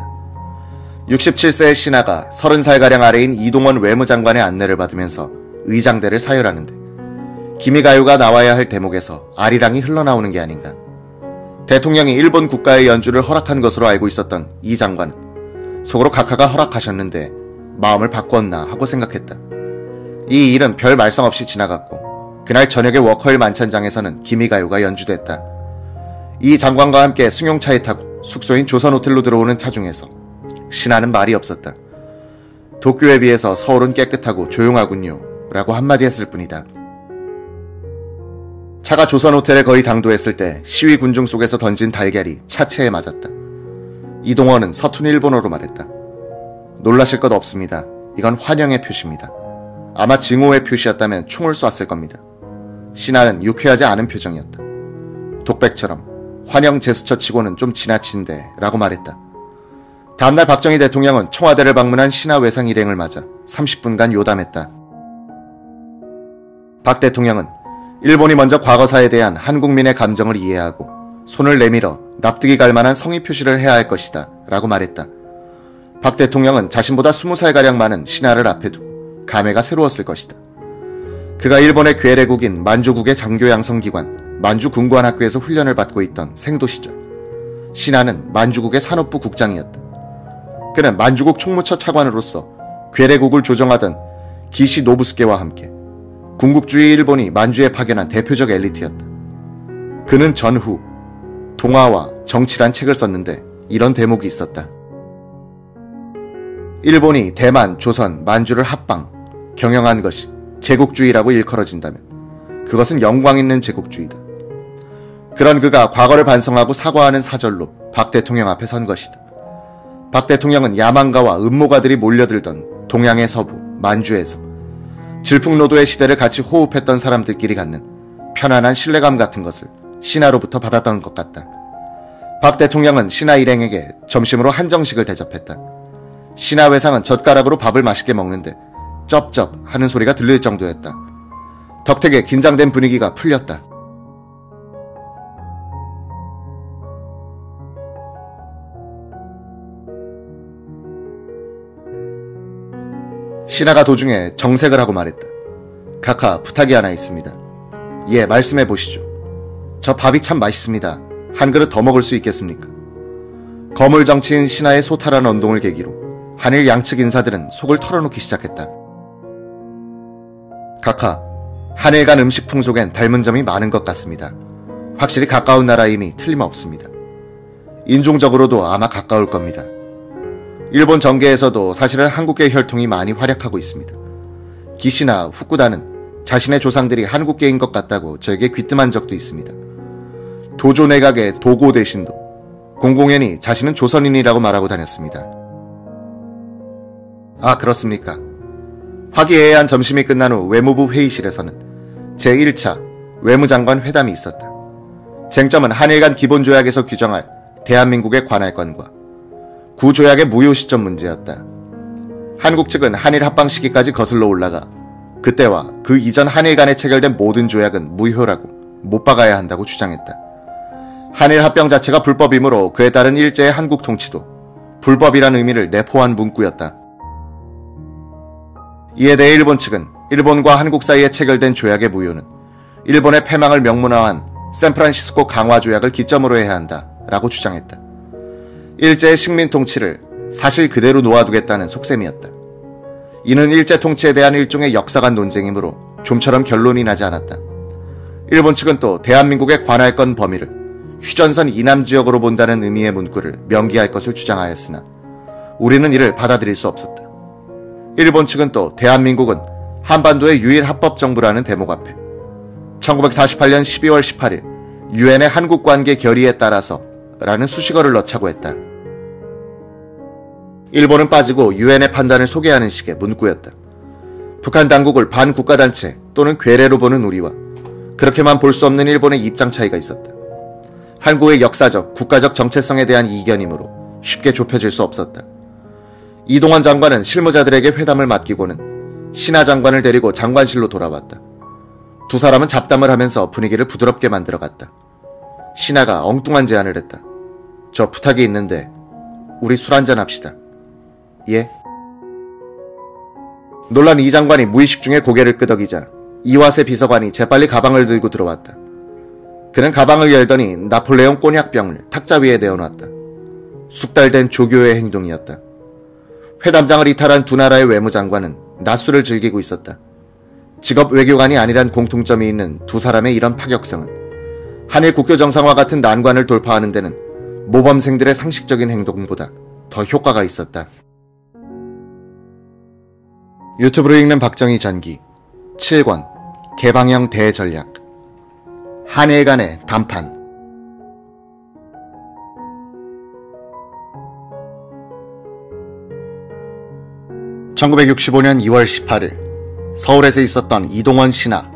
67세의 신하가 30살가량 아래인 이동원 외무장관의 안내를 받으면서 의장대를 사열하는데 기미가요가 나와야 할 대목에서 아리랑이 흘러나오는 게 아닌가. 대통령이 일본 국가의 연주를 허락한 것으로 알고 있었던 이 장관은 속으로 각하가 허락하셨는데 마음을 바꿨나 하고 생각했다. 이 일은 별 말썽 없이 지나갔고 그날 저녁의 워커힐 만찬장에서는 기미가요가 연주됐다. 이 장관과 함께 승용차에 타고 숙소인 조선호텔로 들어오는 차 중에서 신하는 말이 없었다. 도쿄에 비해서 서울은 깨끗하고 조용하군요 라고 한마디 했을 뿐이다. 차가 조선호텔에 거의 당도했을 때 시위 군중 속에서 던진 달걀이 차체에 맞았다. 이동원은 서툰 일본어로 말했다. 놀라실 것 없습니다. 이건 환영의 표시입니다. 아마 증오의 표시였다면 총을 쐈을 겁니다. 신하는 유쾌하지 않은 표정이었다. 독백처럼 환영 제스처 치고는 좀 지나친데 라고 말했다. 다음날 박정희 대통령은 청와대를 방문한 신하 외상 일행을 맞아 30분간 요담했다. 박 대통령은 일본이 먼저 과거사에 대한 한국민의 감정을 이해하고 손을 내밀어 납득이 갈 만한 성의 표시를 해야 할 것이다 라고 말했다. 박 대통령은 자신보다 20살가량 많은 신하를 앞에 두고 감회가 새로웠을 것이다. 그가 일본의 괴뢰국인 만주국의 장교 양성기관 만주군관학교에서 훈련을 받고 있던 생도 시절 신하는 만주국의 산업부 국장이었다. 그는 만주국 총무처 차관으로서 괴뢰국을 조정하던 기시 노부스케와 함께 군국주의 일본이 만주에 파견한 대표적 엘리트였다. 그는 전후 동화와 정치란 책을 썼는데 이런 대목이 있었다. 일본이 대만, 조선, 만주를 합방, 경영한 것이 제국주의라고 일컬어진다면 그것은 영광 있는 제국주의다. 그런 그가 과거를 반성하고 사과하는 사절로 박 대통령 앞에 선 것이다. 박 대통령은 야망가와 음모가들이 몰려들던 동양의 서부, 만주에서 질풍노도의 시대를 같이 호흡했던 사람들끼리 갖는 편안한 신뢰감 같은 것을 신하로부터 받았던 것 같다. 박 대통령은 신하 일행에게 점심으로 한정식을 대접했다. 신하 외상은 젓가락으로 밥을 맛있게 먹는데 쩝쩝 하는 소리가 들릴 정도였다. 덕택에 긴장된 분위기가 풀렸다. 신하가 도중에 정색을 하고 말했다. 각하, 부탁이 하나 있습니다. 예, 말씀해 보시죠. 저 밥이 참 맛있습니다. 한 그릇 더 먹을 수 있겠습니까? 거물 정치인 신하의 소탈한 언동을 계기로 한일 양측 인사들은 속을 털어놓기 시작했다. 각하, 한일 간 음식 풍속엔 닮은 점이 많은 것 같습니다. 확실히 가까운 나라임이 틀림없습니다. 인종적으로도 아마 가까울 겁니다. 일본 정계에서도 사실은 한국계 혈통이 많이 활약하고 있습니다. 기시나 후쿠다는 자신의 조상들이 한국계인 것 같다고 저에게 귀뜸한 적도 있습니다. 도조 내각의 도고 대신도 공공연히 자신은 조선인이라고 말하고 다녔습니다. 아, 그렇습니까? 화기애애한 점심이 끝난 후 외무부 회의실에서는 제1차 외무장관 회담이 있었다. 쟁점은 한일 간 기본조약에서 규정할 대한민국의 관할권과 구조약의 무효 시점 문제였다. 한국 측은 한일 합방 시기까지 거슬러 올라가 그때와 그 이전 한일 간에 체결된 모든 조약은 무효라고 못 박아야 한다고 주장했다. 한일 합병 자체가 불법이므로 그에 따른 일제의 한국 통치도 불법이란 의미를 내포한 문구였다. 이에 대해 일본 측은 일본과 한국 사이에 체결된 조약의 무효는 일본의 패망을 명문화한 샌프란시스코 강화 조약을 기점으로 해야 한다 라고 주장했다. 일제의 식민 통치를 사실 그대로 놓아두겠다는 속셈이었다. 이는 일제 통치에 대한 일종의 역사관 논쟁이므로 좀처럼 결론이 나지 않았다. 일본 측은 또 대한민국의 관할권 범위를 휴전선 이남 지역으로 본다는 의미의 문구를 명기할 것을 주장하였으나 우리는 이를 받아들일 수 없었다. 일본 측은 또 대한민국은 한반도의 유일 합법정부라는 대목 앞에 1948년 12월 18일 유엔의 한국관계 결의에 따라서 라는 수식어를 넣자고 했다. 일본은 빠지고 유엔의 판단을 소개하는 식의 문구였다. 북한 당국을 반국가단체 또는 괴뢰로 보는 우리와 그렇게만 볼 수 없는 일본의 입장 차이가 있었다. 한국의 역사적, 국가적 정체성에 대한 이견이므로 쉽게 좁혀질 수 없었다. 이동환 장관은 실무자들에게 회담을 맡기고는 신하 장관을 데리고 장관실로 돌아왔다. 두 사람은 잡담을 하면서 분위기를 부드럽게 만들어갔다. 신하가 엉뚱한 제안을 했다. 저 부탁이 있는데 우리 술 한잔 합시다. 예? 놀란 이 장관이 무의식 중에 고개를 끄덕이자 이화세 비서관이 재빨리 가방을 들고 들어왔다. 그는 가방을 열더니 나폴레옹 꼬냑병을 탁자 위에 내어놨다. 숙달된 조교의 행동이었다. 회담장을 이탈한 두 나라의 외무장관은 낮술을 즐기고 있었다. 직업 외교관이 아니란 공통점이 있는 두 사람의 이런 파격성은 한일 국교 정상화 같은 난관을 돌파하는 데는 모범생들의 상식적인 행동보다 더 효과가 있었다. 유튜브로 읽는 박정희 전기 7권 개방형 대전략 한일 간의 담판 1965년 2월 18일 서울에서 있었던 이동원 신하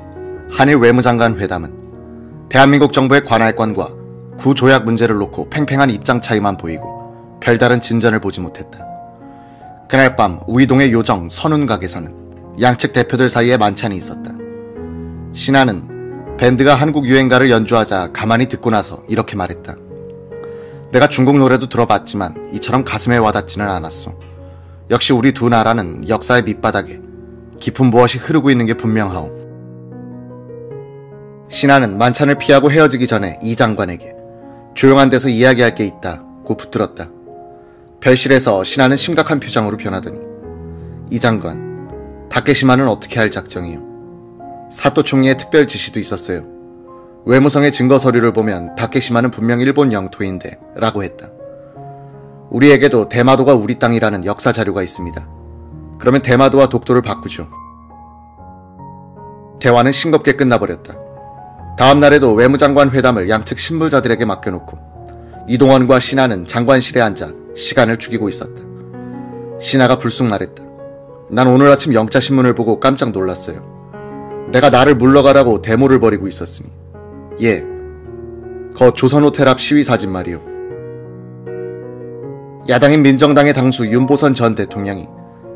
한일 외무장관 회담은 대한민국 정부의 관할권과 구조약 문제를 놓고 팽팽한 입장 차이만 보이고 별다른 진전을 보지 못했다. 그날 밤 우이동의 요정 선운각에서는 양측 대표들 사이에 만찬이 있었다. 신하는 밴드가 한국 유행가를 연주하자 가만히 듣고 나서 이렇게 말했다. 내가 중국 노래도 들어봤지만 이처럼 가슴에 와닿지는 않았어. 역시 우리 두 나라는 역사의 밑바닥에 깊은 무엇이 흐르고 있는 게 분명하오. 신하는 만찬을 피하고 헤어지기 전에 이 장관에게 조용한 데서 이야기할 게 있다고 붙들었다. 별실에서 신하는 심각한 표정으로 변하더니 이 장관, 다케시마는 어떻게 할 작정이요? 사또 총리의 특별 지시도 있었어요. 외무성의 증거 서류를 보면 다케시마는 분명 일본 영토인데 라고 했다. 우리에게도 대마도가 우리 땅이라는 역사 자료가 있습니다. 그러면 대마도와 독도를 바꾸죠. 대화는 싱겁게 끝나버렸다. 다음 날에도 외무장관 회담을 양측 신불자들에게 맡겨놓고 이동원과 신하는 장관실에 앉아 시간을 죽이고 있었다. 신하가 불쑥 말했다. 난 오늘 아침 영자신문을 보고 깜짝 놀랐어요. 내가 나를 물러가라고 데모를 벌이고 있었으니. 예, 거 조선호텔 앞 시위 사진 말이요. 야당인 민정당의 당수 윤보선 전 대통령이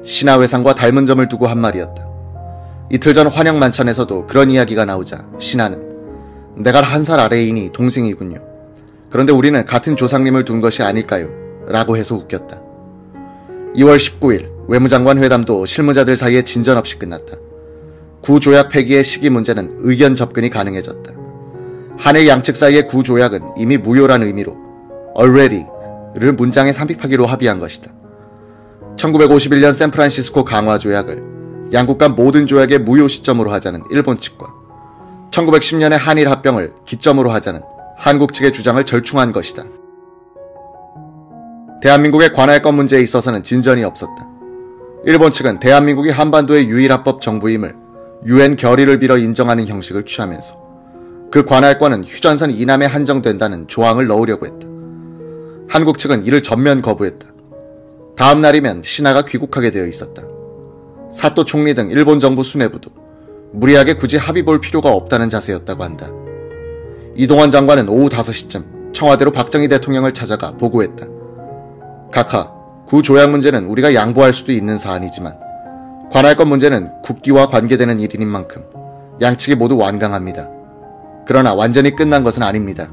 신하 외상과 닮은 점을 두고 한 말이었다. 이틀 전 환영 만찬에서도 그런 이야기가 나오자 신하는 내가 한 살 아래이니 동생이군요. 그런데 우리는 같은 조상님을 둔 것이 아닐까요? 라고 해서 웃겼다. 2월 19일 외무장관 회담도 실무자들 사이에 진전 없이 끝났다. 구조약 폐기의 시기 문제는 의견 접근이 가능해졌다. 한일 양측 사이의 구조약은 이미 무효란 의미로 already를 문장에 삽입하기로 합의한 것이다. 1951년 샌프란시스코 강화 조약을 양국 간 모든 조약의 무효 시점으로 하자는 일본 측과 1910년의 한일 합병을 기점으로 하자는 한국 측의 주장을 절충한 것이다. 대한민국의 관할권 문제에 있어서는 진전이 없었다. 일본 측은 대한민국이 한반도의 유일합법 정부임을 UN 결의를 빌어 인정하는 형식을 취하면서 그 관할권은 휴전선 이남에 한정된다는 조항을 넣으려고 했다. 한국 측은 이를 전면 거부했다. 다음 날이면 신하가 귀국하게 되어 있었다. 사또 총리 등 일본 정부 수뇌부도 무리하게 굳이 합의 볼 필요가 없다는 자세였다고 한다. 이동원 장관은 오후 5시쯤 청와대로 박정희 대통령을 찾아가 보고했다. 각하, 구조약 문제는 우리가 양보할 수도 있는 사안이지만 관할권 문제는 국기와 관계되는 일인 만큼 양측이 모두 완강합니다. 그러나 완전히 끝난 것은 아닙니다.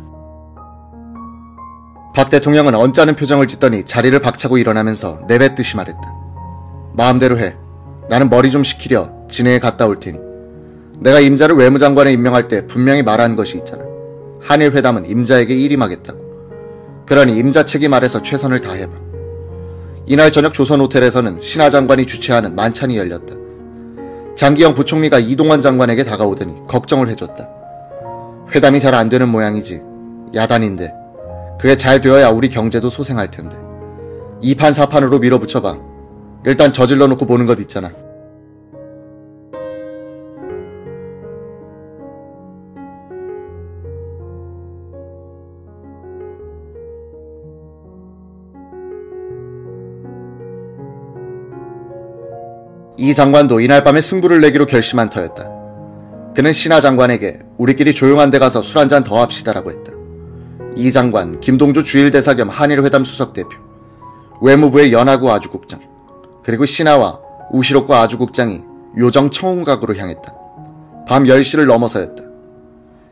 박 대통령은 언짢은 표정을 짓더니 자리를 박차고 일어나면서 내뱉듯이 말했다. 마음대로 해. 나는 머리 좀 식히려 진해에 갔다 올 테니. 내가 임자를 외무장관에 임명할 때 분명히 말한 것이 있잖아. 한일 회담은 임자에게 일임하겠다고. 그러니 임자 책임 아래서 최선을 다해봐. 이날 저녁 조선호텔에서는 신하 장관이 주최하는 만찬이 열렸다. 장기영 부총리가 이동원 장관에게 다가오더니 걱정을 해줬다. 회담이 잘 안 되는 모양이지. 야단인데. 그게 잘 되어야 우리 경제도 소생할 텐데. 2판 4판으로 밀어붙여봐. 일단 저질러 놓고 보는 것 있잖아. 이 장관도 이날 밤에 승부를 내기로 결심한 터였다. 그는 신하 장관에게 우리끼리 조용한 데 가서 술 한잔 더 합시다라고 했다. 이 장관, 김동주 주일대사 겸 한일회담 수석대표, 외무부의 연하구 아주국장, 그리고 신하와 우시로코 아주국장이 요정 청운각으로 향했다. 밤 10시를 넘어서였다.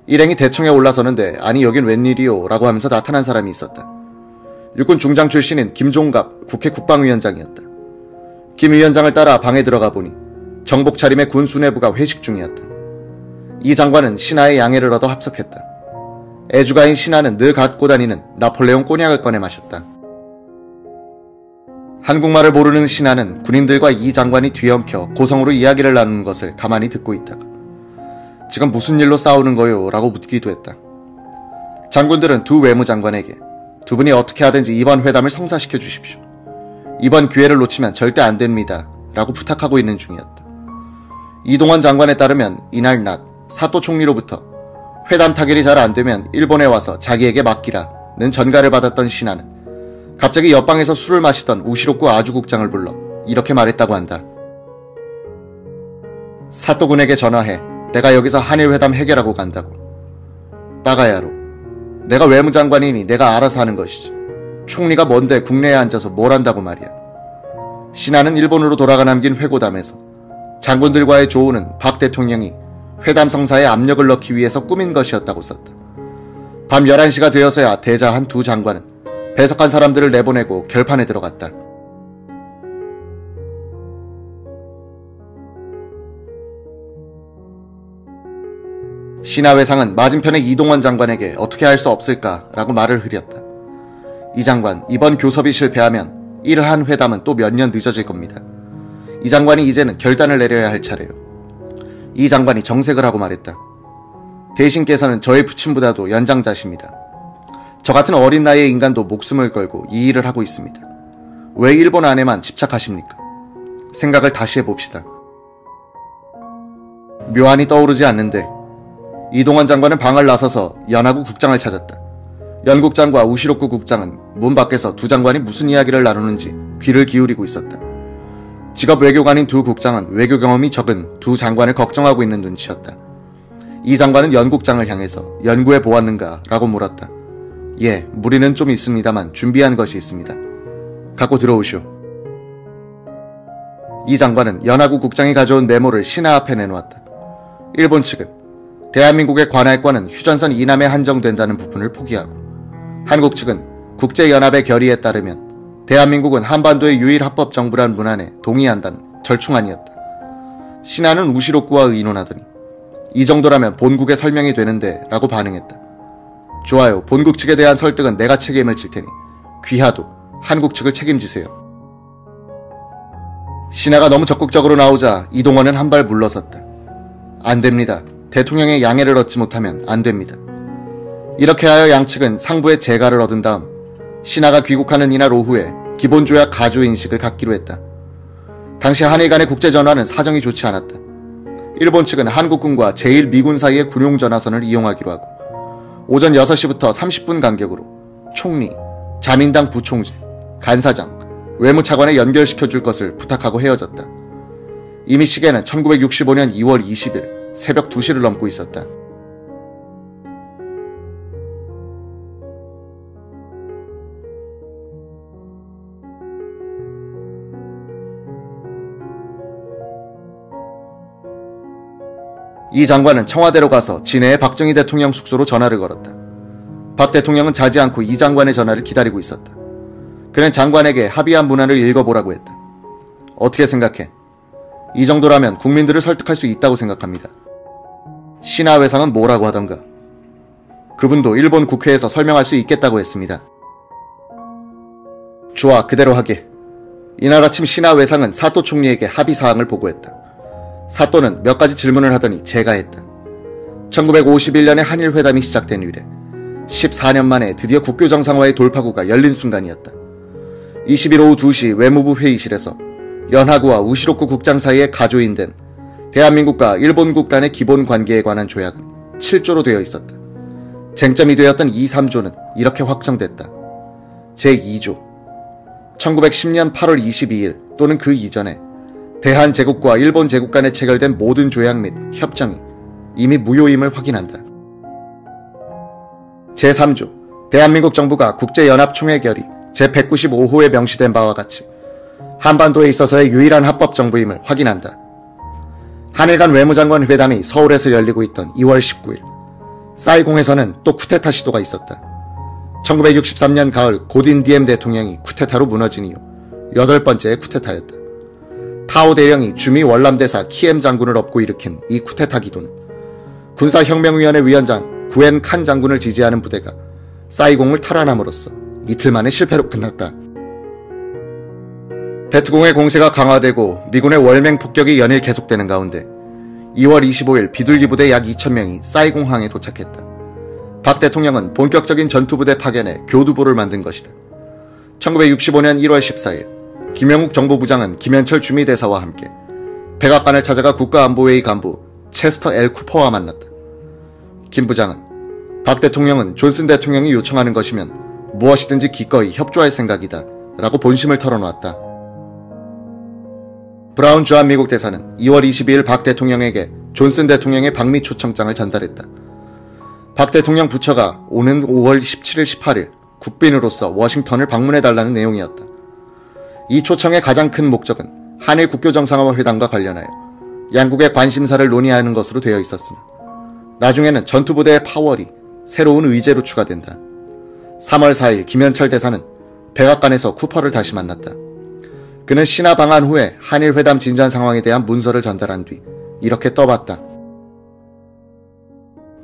일행이 대청에 올라서는데 아니 여긴 웬일이요 라고 하면서 나타난 사람이 있었다. 육군 중장 출신인 김종갑 국회 국방위원장이었다. 김 위원장을 따라 방에 들어가 보니 정복 차림의 군 수뇌부가 회식 중이었다. 이 장관은 신하의 양해를 얻어 합석했다. 애주가인 신하는 늘 갖고 다니는 나폴레옹 꼬냑을 꺼내 마셨다. 한국말을 모르는 신하는 군인들과 이 장관이 뒤엉켜 고성으로 이야기를 나누는 것을 가만히 듣고 있다가 지금 무슨 일로 싸우는 거요? 라고 묻기도 했다. 장군들은 두 외무장관에게 두 분이 어떻게 하든지 이번 회담을 성사시켜 주십시오. 이번 기회를 놓치면 절대 안 됩니다. 라고 부탁하고 있는 중이었다. 이동원 장관에 따르면 이날 낮 사또 총리로부터 회담 타결이 잘 안 되면 일본에 와서 자기에게 맡기라는 전가를 받았던 신하는 갑자기 옆방에서 술을 마시던 우시로쿠 아주국장을 불러 이렇게 말했다고 한다. 사또군에게 전화해 내가 여기서 한일회담 해결하고 간다고. 빠가야로. 내가 외무장관이니 내가 알아서 하는 것이지. 총리가 뭔데 국내에 앉아서 뭘 한다고 말이야. 신하는 일본으로 돌아가 남긴 회고담에서 장군들과의 조우는 박 대통령이 회담 성사에 압력을 넣기 위해서 꾸민 것이었다고 썼다. 밤 11시가 되어서야 대자 한 두 장관은 배석한 사람들을 내보내고 결판에 들어갔다. 신하회상은 맞은편의 이동원 장관에게 어떻게 할 수 없을까라고 말을 흐렸다. 이 장관, 이번 교섭이 실패하면 이러한 회담은 또 몇 년 늦어질 겁니다. 이 장관이 이제는 결단을 내려야 할 차례요. 이 장관이 정색을 하고 말했다. 대신께서는 저의 부친보다도 연장자십니다. 저 같은 어린 나이의 인간도 목숨을 걸고 이 일을 하고 있습니다. 왜 일본 안에만 집착하십니까? 생각을 다시 해봅시다. 묘안이 떠오르지 않는데 이동원 장관은 방을 나서서 연하구 국장을 찾았다. 연 국장과 우시로쿠 국장은 문 밖에서 두 장관이 무슨 이야기를 나누는지 귀를 기울이고 있었다. 직업 외교관인 두 국장은 외교 경험이 적은 두 장관을 걱정하고 있는 눈치였다. 이 장관은 연 국장을 향해서 연구해 보았는가? 라고 물었다. 예, 무리는 좀 있습니다만 준비한 것이 있습니다. 갖고 들어오시오. 이 장관은 연하구 국장이 가져온 메모를 신하 앞에 내놓았다. 일본 측은 대한민국의 관할권은 휴전선 이남에 한정된다는 부분을 포기하고 한국 측은 국제연합의 결의에 따르면 대한민국은 한반도의 유일 합법 정부란 문안에 동의한다는 절충안이었다. 신하는 우시로쿠와 의논하더니 이 정도라면 본국에 설명이 되는데 라고 반응했다. 좋아요. 본국 측에 대한 설득은 내가 책임을 질 테니 귀하도 한국 측을 책임지세요. 신하가 너무 적극적으로 나오자 이동원은 한 발 물러섰다. 안 됩니다. 대통령의 양해를 얻지 못하면 안 됩니다. 이렇게 하여 양측은 상부의 재가를 얻은 다음 신하가 귀국하는 이날 오후에 기본조약 가조 인식을 갖기로 했다. 당시 한일 간의 국제전화는 사정이 좋지 않았다. 일본 측은 한국군과 제1미군 사이의 군용전화선을 이용하기로 하고 오전 6시부터 30분 간격으로 총리, 자민당 부총재, 간사장, 외무차관에 연결시켜줄 것을 부탁하고 헤어졌다. 이미 시계는 1965년 2월 20일 새벽 2시를 넘고 있었다. 이 장관은 청와대로 가서 진해의 박정희 대통령 숙소로 전화를 걸었다. 박 대통령은 자지 않고 이 장관의 전화를 기다리고 있었다. 그는 장관에게 합의한 문안을 읽어보라고 했다. 어떻게 생각해? 이 정도라면 국민들을 설득할 수 있다고 생각합니다. 신하 회상은 뭐라고 하던가? 그분도 일본 국회에서 설명할 수 있겠다고 했습니다. 좋아, 그대로 하게. 이날 아침 신하 회상은 사또 총리에게 합의사항을 보고했다. 사또는 몇 가지 질문을 하더니 제가했다. 1951년에 한일회담이 시작된 이래 14년 만에 드디어 국교 정상화의 돌파구가 열린 순간이었다. 20일 오후 2시 외무부 회의실에서 연하구와 우시로쿠 국장 사이에 가조인된 대한민국과 일본국 간의 기본 관계에 관한 조약은 7조로 되어 있었다. 쟁점이 되었던 2, 3조는 이렇게 확정됐다. 제2조 1910년 8월 22일 또는 그 이전에 대한제국과 일본제국 간에 체결된 모든 조약 및 협정이 이미 무효임을 확인한다. 제3조 대한민국 정부가 국제연합총회 결의 제195호에 명시된 바와 같이 한반도에 있어서의 유일한 합법 정부임을 확인한다. 한일 간 외무장관 회담이 서울에서 열리고 있던 2월 19일, 사이공에서는 또 쿠데타 시도가 있었다. 1963년 가을 고딘 디엠 대통령이 쿠데타로 무너진 이후 8번째의 쿠데타였다. 타오 대령이 주미 월남대사 키엠 장군을 업고 일으킨 이 쿠데타 기도는 군사혁명위원회 위원장 구엔 칸 장군을 지지하는 부대가 사이공을 탈환함으로써 이틀 만에 실패로 끝났다. 베트공의 공세가 강화되고 미군의 월맹 폭격이 연일 계속되는 가운데 2월 25일 비둘기 부대 약 2,000명이 사이공항에 도착했다. 박 대통령은 본격적인 전투부대 파견에 교두보를 만든 것이다. 1965년 1월 14일 김영욱 정보부장은 김현철 주미대사와 함께 백악관을 찾아가 국가안보회의 간부 체스터 L 쿠퍼와 만났다. 김 부장은 박 대통령은 존슨 대통령이 요청하는 것이면 무엇이든지 기꺼이 협조할 생각이다 라고 본심을 털어놓았다. 브라운 주한 미국 대사는 2월 22일 박 대통령에게 존슨 대통령의 방미 초청장을 전달했다. 박 대통령 부처가 오는 5월 17일 18일 국빈으로서 워싱턴을 방문해달라는 내용이었다. 이 초청의 가장 큰 목적은 한일 국교 정상화 회담과 관련하여 양국의 관심사를 논의하는 것으로 되어 있었으나 나중에는 전투부대의 파월이 새로운 의제로 추가된다. 3월 4일 김현철 대사는 백악관에서 쿠퍼를 다시 만났다. 그는 신화 방한 후에 한일 회담 진전 상황에 대한 문서를 전달한 뒤 이렇게 떠봤다.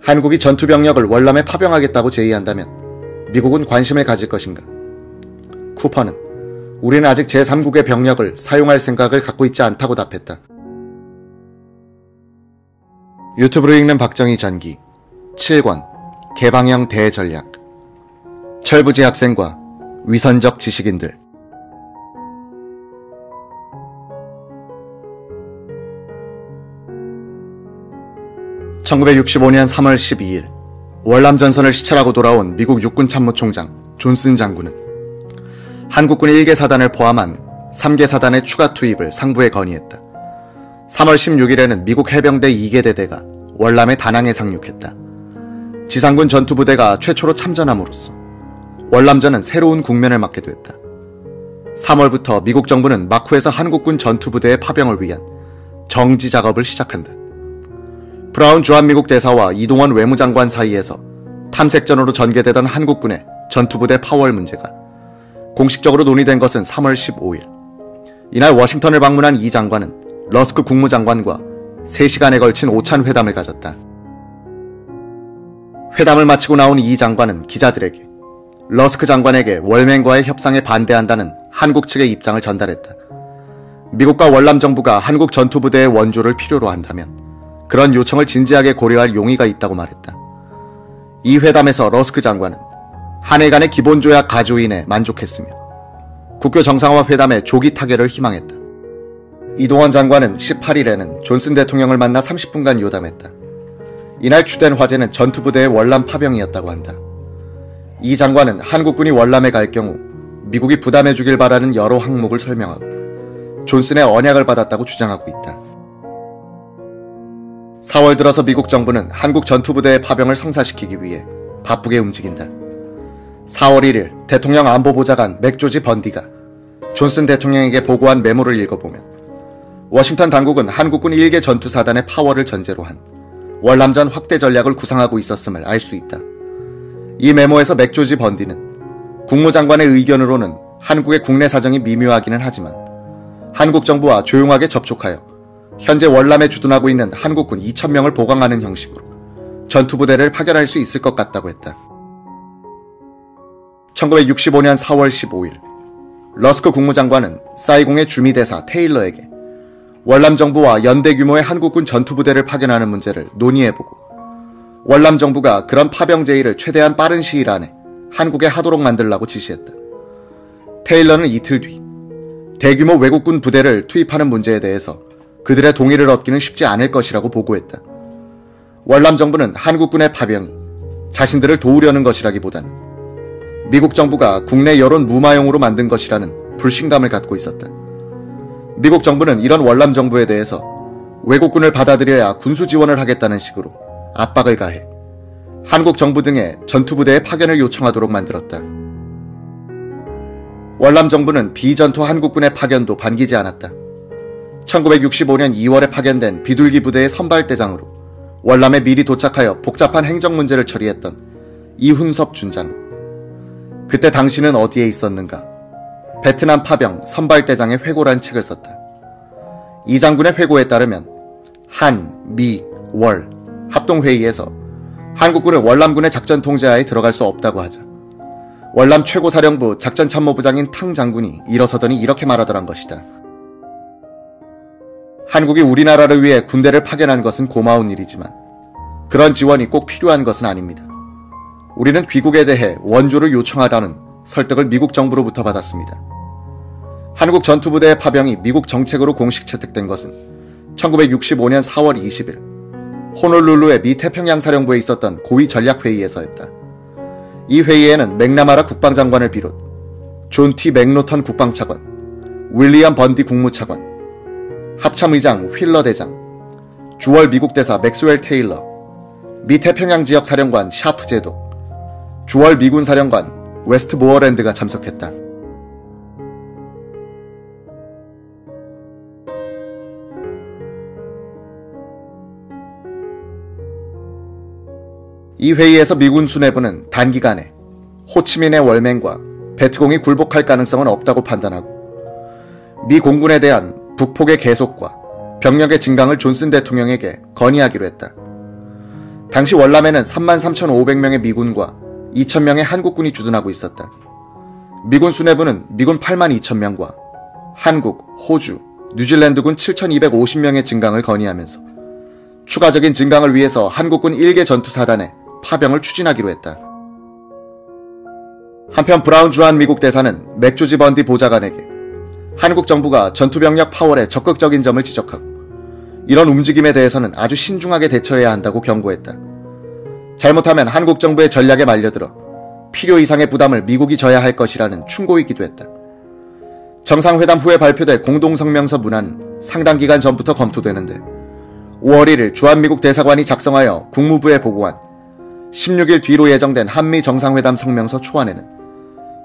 한국이 전투병력을 월남에 파병하겠다고 제의한다면 미국은 관심을 가질 것인가? 쿠퍼는 우리는 아직 제3국의 병력을 사용할 생각을 갖고 있지 않다고 답했다. 유튜브로 읽는 박정희 전기 7권 개방형 대전략 철부지 학생과 위선적 지식인들 1965년 3월 12일 월남전선을 시찰하고 돌아온 미국 육군 참모총장 존슨 장군은 한국군 1개 사단을 포함한 3개 사단의 추가 투입을 상부에 건의했다. 3월 16일에는 미국 해병대 2개 대대가 월남의 다낭에 상륙했다. 지상군 전투부대가 최초로 참전함으로써 월남전은 새로운 국면을 맞게 됐다. 3월부터 미국 정부는 마쿠에서 한국군 전투부대의 파병을 위한 정지 작업을 시작한다. 브라운 주한미국 대사와 이동원 외무장관 사이에서 탐색전으로 전개되던 한국군의 전투부대 파월 문제가 공식적으로 논의된 것은 3월 15일. 이날 워싱턴을 방문한 이 장관은 러스크 국무장관과 3시간에 걸친 오찬 회담을 가졌다. 회담을 마치고 나온 이 장관은 기자들에게 러스크 장관에게 월맹과의 협상에 반대한다는 한국 측의 입장을 전달했다. 미국과 월남 정부가 한국 전투부대의 원조를 필요로 한다면 그런 요청을 진지하게 고려할 용의가 있다고 말했다. 이 회담에서 러스크 장관은 한일 간의 기본조약 가조인에 만족했으며 국교 정상화 회담의 조기 타결을 희망했다. 이동원 장관은 18일에는 존슨 대통령을 만나 30분간 요담했다. 이날 주된 화제는 전투부대의 월남 파병이었다고 한다. 이 장관은 한국군이 월남에 갈 경우 미국이 부담해주길 바라는 여러 항목을 설명하고 존슨의 언약을 받았다고 주장하고 있다. 4월 들어서 미국 정부는 한국 전투부대의 파병을 성사시키기 위해 바쁘게 움직인다. 4월 1일 대통령 안보보좌관 맥조지 번디가 존슨 대통령에게 보고한 메모를 읽어보면 워싱턴 당국은 한국군 1개 전투사단의 파워를 전제로 한 월남전 확대 전략을 구상하고 있었음을 알 수 있다. 이 메모에서 맥조지 번디는 국무장관의 의견으로는 한국의 국내 사정이 미묘하기는 하지만 한국 정부와 조용하게 접촉하여 현재 월남에 주둔하고 있는 한국군 2,000명을 보강하는 형식으로 전투부대를 파견할 수 있을 것 같다고 했다. 1965년 4월 15일 러스크 국무장관은 사이공의 주미대사 테일러에게 월남 정부와 연대 규모의 한국군 전투부대를 파견하는 문제를 논의해보고 월남 정부가 그런 파병 제의를 최대한 빠른 시일 안에 한국에 하도록 만들라고 지시했다. 테일러는 이틀 뒤 대규모 외국군 부대를 투입하는 문제에 대해서 그들의 동의를 얻기는 쉽지 않을 것이라고 보고했다. 월남 정부는 한국군의 파병이 자신들을 도우려는 것이라기보다는 미국 정부가 국내 여론 무마용으로 만든 것이라는 불신감을 갖고 있었다. 미국 정부는 이런 월남 정부에 대해서 외국군을 받아들여야 군수 지원을 하겠다는 식으로 압박을 가해 한국 정부 등의 전투부대의 파견을 요청하도록 만들었다. 월남 정부는 비전투 한국군의 파견도 반기지 않았다. 1965년 2월에 파견된 비둘기 부대의 선발대장으로 월남에 미리 도착하여 복잡한 행정 문제를 처리했던 이훈섭 준장. 그때 당신은 어디에 있었는가? 베트남 파병 선발대장의 회고란 책을 썼다. 이 장군의 회고에 따르면 한, 미, 월 합동회의에서 한국군은 월남군의 작전 통제하에 들어갈 수 없다고 하자 월남 최고사령부 작전참모부장인 탕 장군이 일어서더니 이렇게 말하더란 것이다. 한국이 우리나라를 위해 군대를 파견한 것은 고마운 일이지만 그런 지원이 꼭 필요한 것은 아닙니다. 우리는 귀국에 대해 원조를 요청하라는 설득을 미국 정부로부터 받았습니다. 한국 전투부대의 파병이 미국 정책으로 공식 채택된 것은 1965년 4월 20일 호놀룰루의 미 태평양사령부에 있었던 고위 전략회의에서였다. 이 회의에는 맥나마라 국방장관을 비롯 존 T. 맥노턴 국방차관, 윌리엄 번디 국무차관, 합참의장 휠러 대장, 주월 미국 대사 맥스웰 테일러, 미 태평양 지역 사령관 샤프 제독, 주월 미군 사령관 웨스트 모어랜드가 참석했다. 이 회의에서 미군 수뇌부는 단기간에 호치민의 월맹과 베트공이 굴복할 가능성은 없다고 판단하고 미 공군에 대한 북폭의 계속과 병력의 증강을 존슨 대통령에게 건의하기로 했다. 당시 월남에는 33,500명의 미군과 2,000명의 한국군이 주둔하고 있었다. 미군 수뇌부는 미군 82,000명과 한국, 호주, 뉴질랜드군 7,250명의 증강을 건의하면서 추가적인 증강을 위해서 한국군 1개 전투사단에 파병을 추진하기로 했다. 한편 브라운 주한 미국 대사는 맥조지 번디 보좌관에게 한국 정부가 전투병력 파월에 적극적인 점을 지적하고 이런 움직임에 대해서는 아주 신중하게 대처해야 한다고 경고했다. 잘못하면 한국 정부의 전략에 말려들어 필요 이상의 부담을 미국이 져야 할 것이라는 충고이기도 했다. 정상회담 후에 발표될 공동성명서 문안은 상당 기간 전부터 검토되는데 5월 1일 주한미국 대사관이 작성하여 국무부에 보고한 16일 뒤로 예정된 한미 정상회담 성명서 초안에는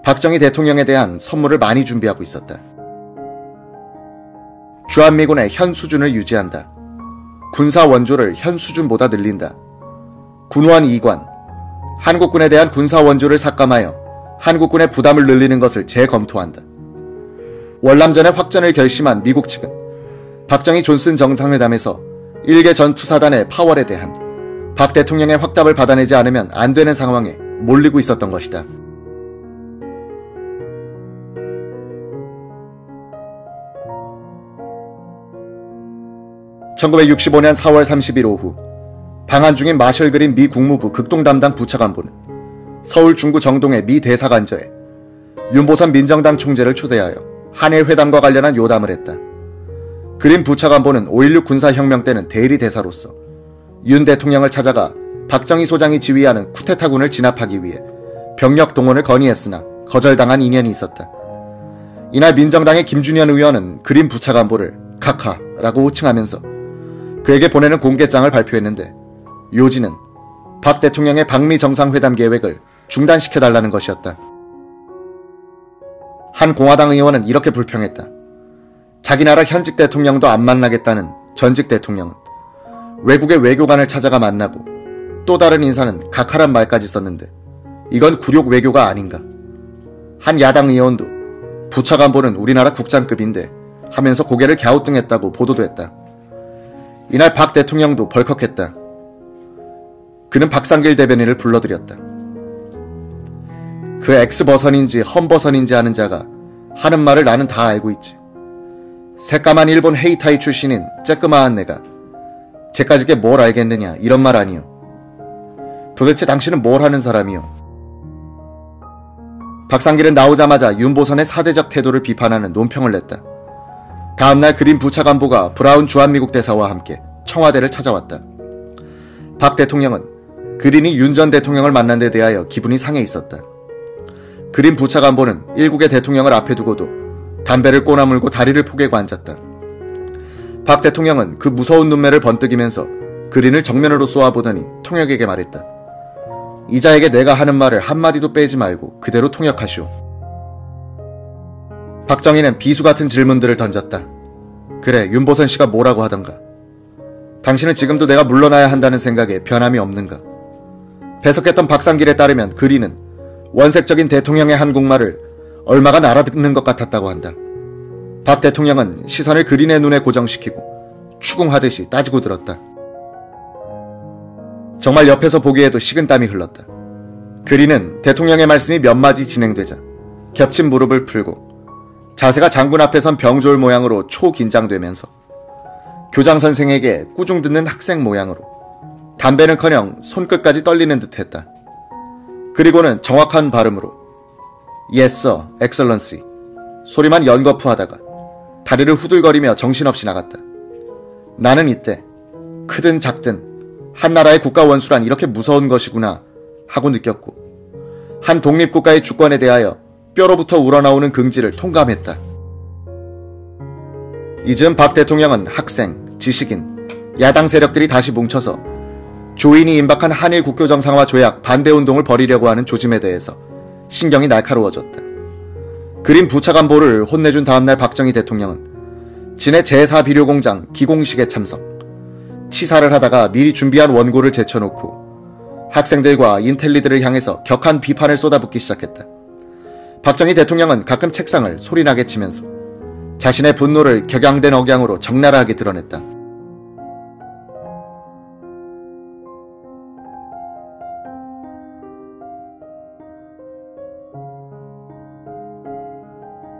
박정희 대통령에 대한 선물을 많이 준비하고 있었다. 주한미군의 현 수준을 유지한다. 군사 원조를 현 수준보다 늘린다. 군원 이관, 한국군에 대한 군사 원조를 삭감하여 한국군의 부담을 늘리는 것을 재검토한다. 월남전의 확전을 결심한 미국 측은 박정희 존슨 정상회담에서 1개 전투사단의 파월에 대한 박 대통령의 확답을 받아내지 않으면 안 되는 상황에 몰리고 있었던 것이다. (1965년 4월 30일) 오후 방한 중인 마셜 그린 미 국무부 극동 담당 부차관보는 서울 중구 정동의 미 대사관저에 윤보선 민정당 총재를 초대하여 한일 회담과 관련한 요담을 했다. 그린 부차관보는 5.16 군사혁명 때는 대리 대사로서 윤 대통령을 찾아가 박정희 소장이 지휘하는 쿠데타군을 진압하기 위해 병력 동원을 건의했으나 거절당한 인연이 있었다. 이날 민정당의 김준현 의원은 그린 부차관보를 카카라고 호칭하면서 그에게 보내는 공개장을 발표했는데 요지는 박 대통령의 방미 정상회담 계획을 중단시켜달라는 것이었다. 한 공화당 의원은 이렇게 불평했다. 자기 나라 현직 대통령도 안 만나겠다는 전직 대통령은 외국의 외교관을 찾아가 만나고 또 다른 인사는 각하란 말까지 썼는데 이건 굴욕 외교가 아닌가. 한 야당 의원도 부차관보는 우리나라 국장급인데 하면서 고개를 갸우뚱했다고 보도도 했다. 이날 박 대통령도 벌컥했다. 그는 박상길 대변인을 불러들였다. 그 X버선인지 험버선인지 아는 자가 하는 말을 나는 다 알고 있지. 새까만 일본 헤이타이 출신인 쬐끄마한 내가 쟤까짓게 뭘 알겠느냐 이런 말 아니요. 도대체 당신은 뭘 하는 사람이요. 박상길은 나오자마자 윤보선의 사대적 태도를 비판하는 논평을 냈다. 다음날 그린 부차관보가 브라운 주한미국 대사와 함께 청와대를 찾아왔다. 박 대통령은 그린이 윤 전 대통령을 만난 데 대하여 기분이 상해 있었다. 그린 부차관보는 일국의 대통령을 앞에 두고도 담배를 꼬나물고 다리를 포개고 앉았다. 박 대통령은 그 무서운 눈매를 번뜩이면서 그린을 정면으로 쏘아보더니 통역에게 말했다. 이자에게 내가 하는 말을 한마디도 빼지 말고 그대로 통역하시오. 박정희는 비수 같은 질문들을 던졌다. 그래, 윤보선 씨가 뭐라고 하던가. 당신은 지금도 내가 물러나야 한다는 생각에 변함이 없는가. 배석했던 박상길에 따르면 그리는 원색적인 대통령의 한국말을 얼마간 알아듣는 것 같았다고 한다. 박 대통령은 시선을 그린의 눈에 고정시키고 추궁하듯이 따지고 들었다. 정말 옆에서 보기에도 식은땀이 흘렀다. 그린은 대통령의 말씀이 몇 마디 진행되자 겹친 무릎을 풀고 자세가 장군 앞에 선 병졸 모양으로 초긴장되면서 교장 선생에게 꾸중 듣는 학생 모양으로 담배는커녕 손끝까지 떨리는 듯했다. 그리고는 정확한 발음으로 Yes, sir, excellency 소리만 연거푸하다가 다리를 후들거리며 정신없이 나갔다. 나는 이때 크든 작든 한 나라의 국가 원수란 이렇게 무서운 것이구나 하고 느꼈고 한 독립국가의 주권에 대하여 뼈로부터 우러나오는 긍지를 통감했다. 이즈음 박 대통령은 학생, 지식인, 야당 세력들이 다시 뭉쳐서 조인이 임박한 한일 국교 정상화 조약 반대운동을 벌이려고 하는 조짐에 대해서 신경이 날카로워졌다. 그린 부차관보를 혼내준 다음날 박정희 대통령은 진해 제4비료공장 기공식에 참석, 치사를 하다가 미리 준비한 원고를 제쳐놓고 학생들과 인텔리들을 향해서 격한 비판을 쏟아붓기 시작했다. 박정희 대통령은 가끔 책상을 소리나게 치면서 자신의 분노를 격양된 억양으로 적나라하게 드러냈다.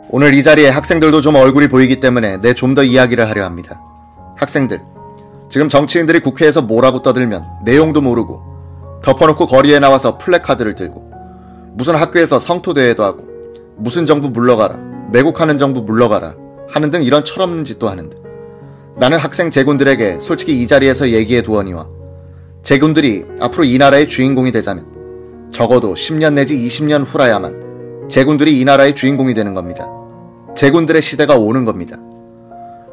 오늘 이 자리에 학생들도 좀 얼굴이 보이기 때문에 내 좀 더 이야기를 하려 합니다. 학생들, 지금 정치인들이 국회에서 뭐라고 떠들면 내용도 모르고 덮어놓고 거리에 나와서 플래카드를 들고 무슨 학교에서 성토대회도 하고 무슨 정부 물러가라, 매국하는 정부 물러가라 하는 등 이런 철없는 짓도 하는데 나는 학생 제군들에게 솔직히 이 자리에서 얘기해 두거니와 제군들이 앞으로 이 나라의 주인공이 되자면 적어도 10년 내지 20년 후라야만 제군들이 이 나라의 주인공이 되는 겁니다. 제군들의 시대가 오는 겁니다.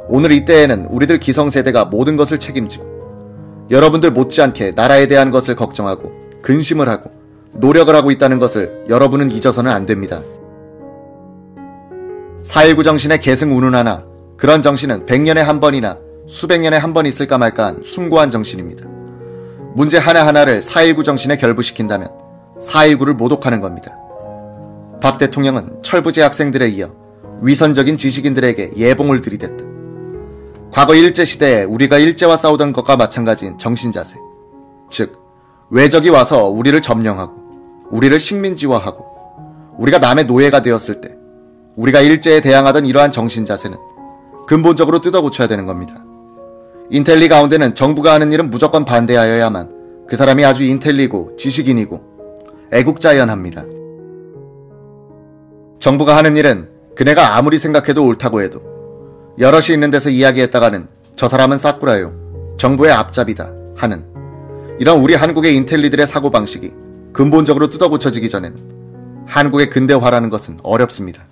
오늘 이때에는 우리들 기성세대가 모든 것을 책임지고 여러분들 못지않게 나라에 대한 것을 걱정하고 근심을 하고 노력을 하고 있다는 것을 여러분은 잊어서는 안 됩니다. 4.19 정신의 계승운운하나 그런 정신은 100년에 한 번이나 수백 년에 한 번 있을까 말까한 숭고한 정신입니다. 문제 하나하나를 4.19 정신에 결부시킨다면 4.19를 모독하는 겁니다. 박 대통령은 철부지 학생들에 이어 위선적인 지식인들에게 예봉을 들이댔다. 과거 일제시대에 우리가 일제와 싸우던 것과 마찬가지인 정신자세, 즉 외적이 와서 우리를 점령하고 우리를 식민지화하고 우리가 남의 노예가 되었을 때 우리가 일제에 대항하던 이러한 정신자세는 근본적으로 뜯어고쳐야 되는 겁니다. 인텔리 가운데는 정부가 하는 일은 무조건 반대하여야만 그 사람이 아주 인텔리고 지식인이고 애국자연합니다. 정부가 하는 일은 그네가 아무리 생각해도 옳다고 해도 여럿이 있는 데서 이야기했다가는 저 사람은 싸꾸라요, 정부의 앞잡이다 하는 이런 우리 한국의 인텔리들의 사고방식이 근본적으로 뜯어고쳐지기 전에는 한국의 근대화라는 것은 어렵습니다.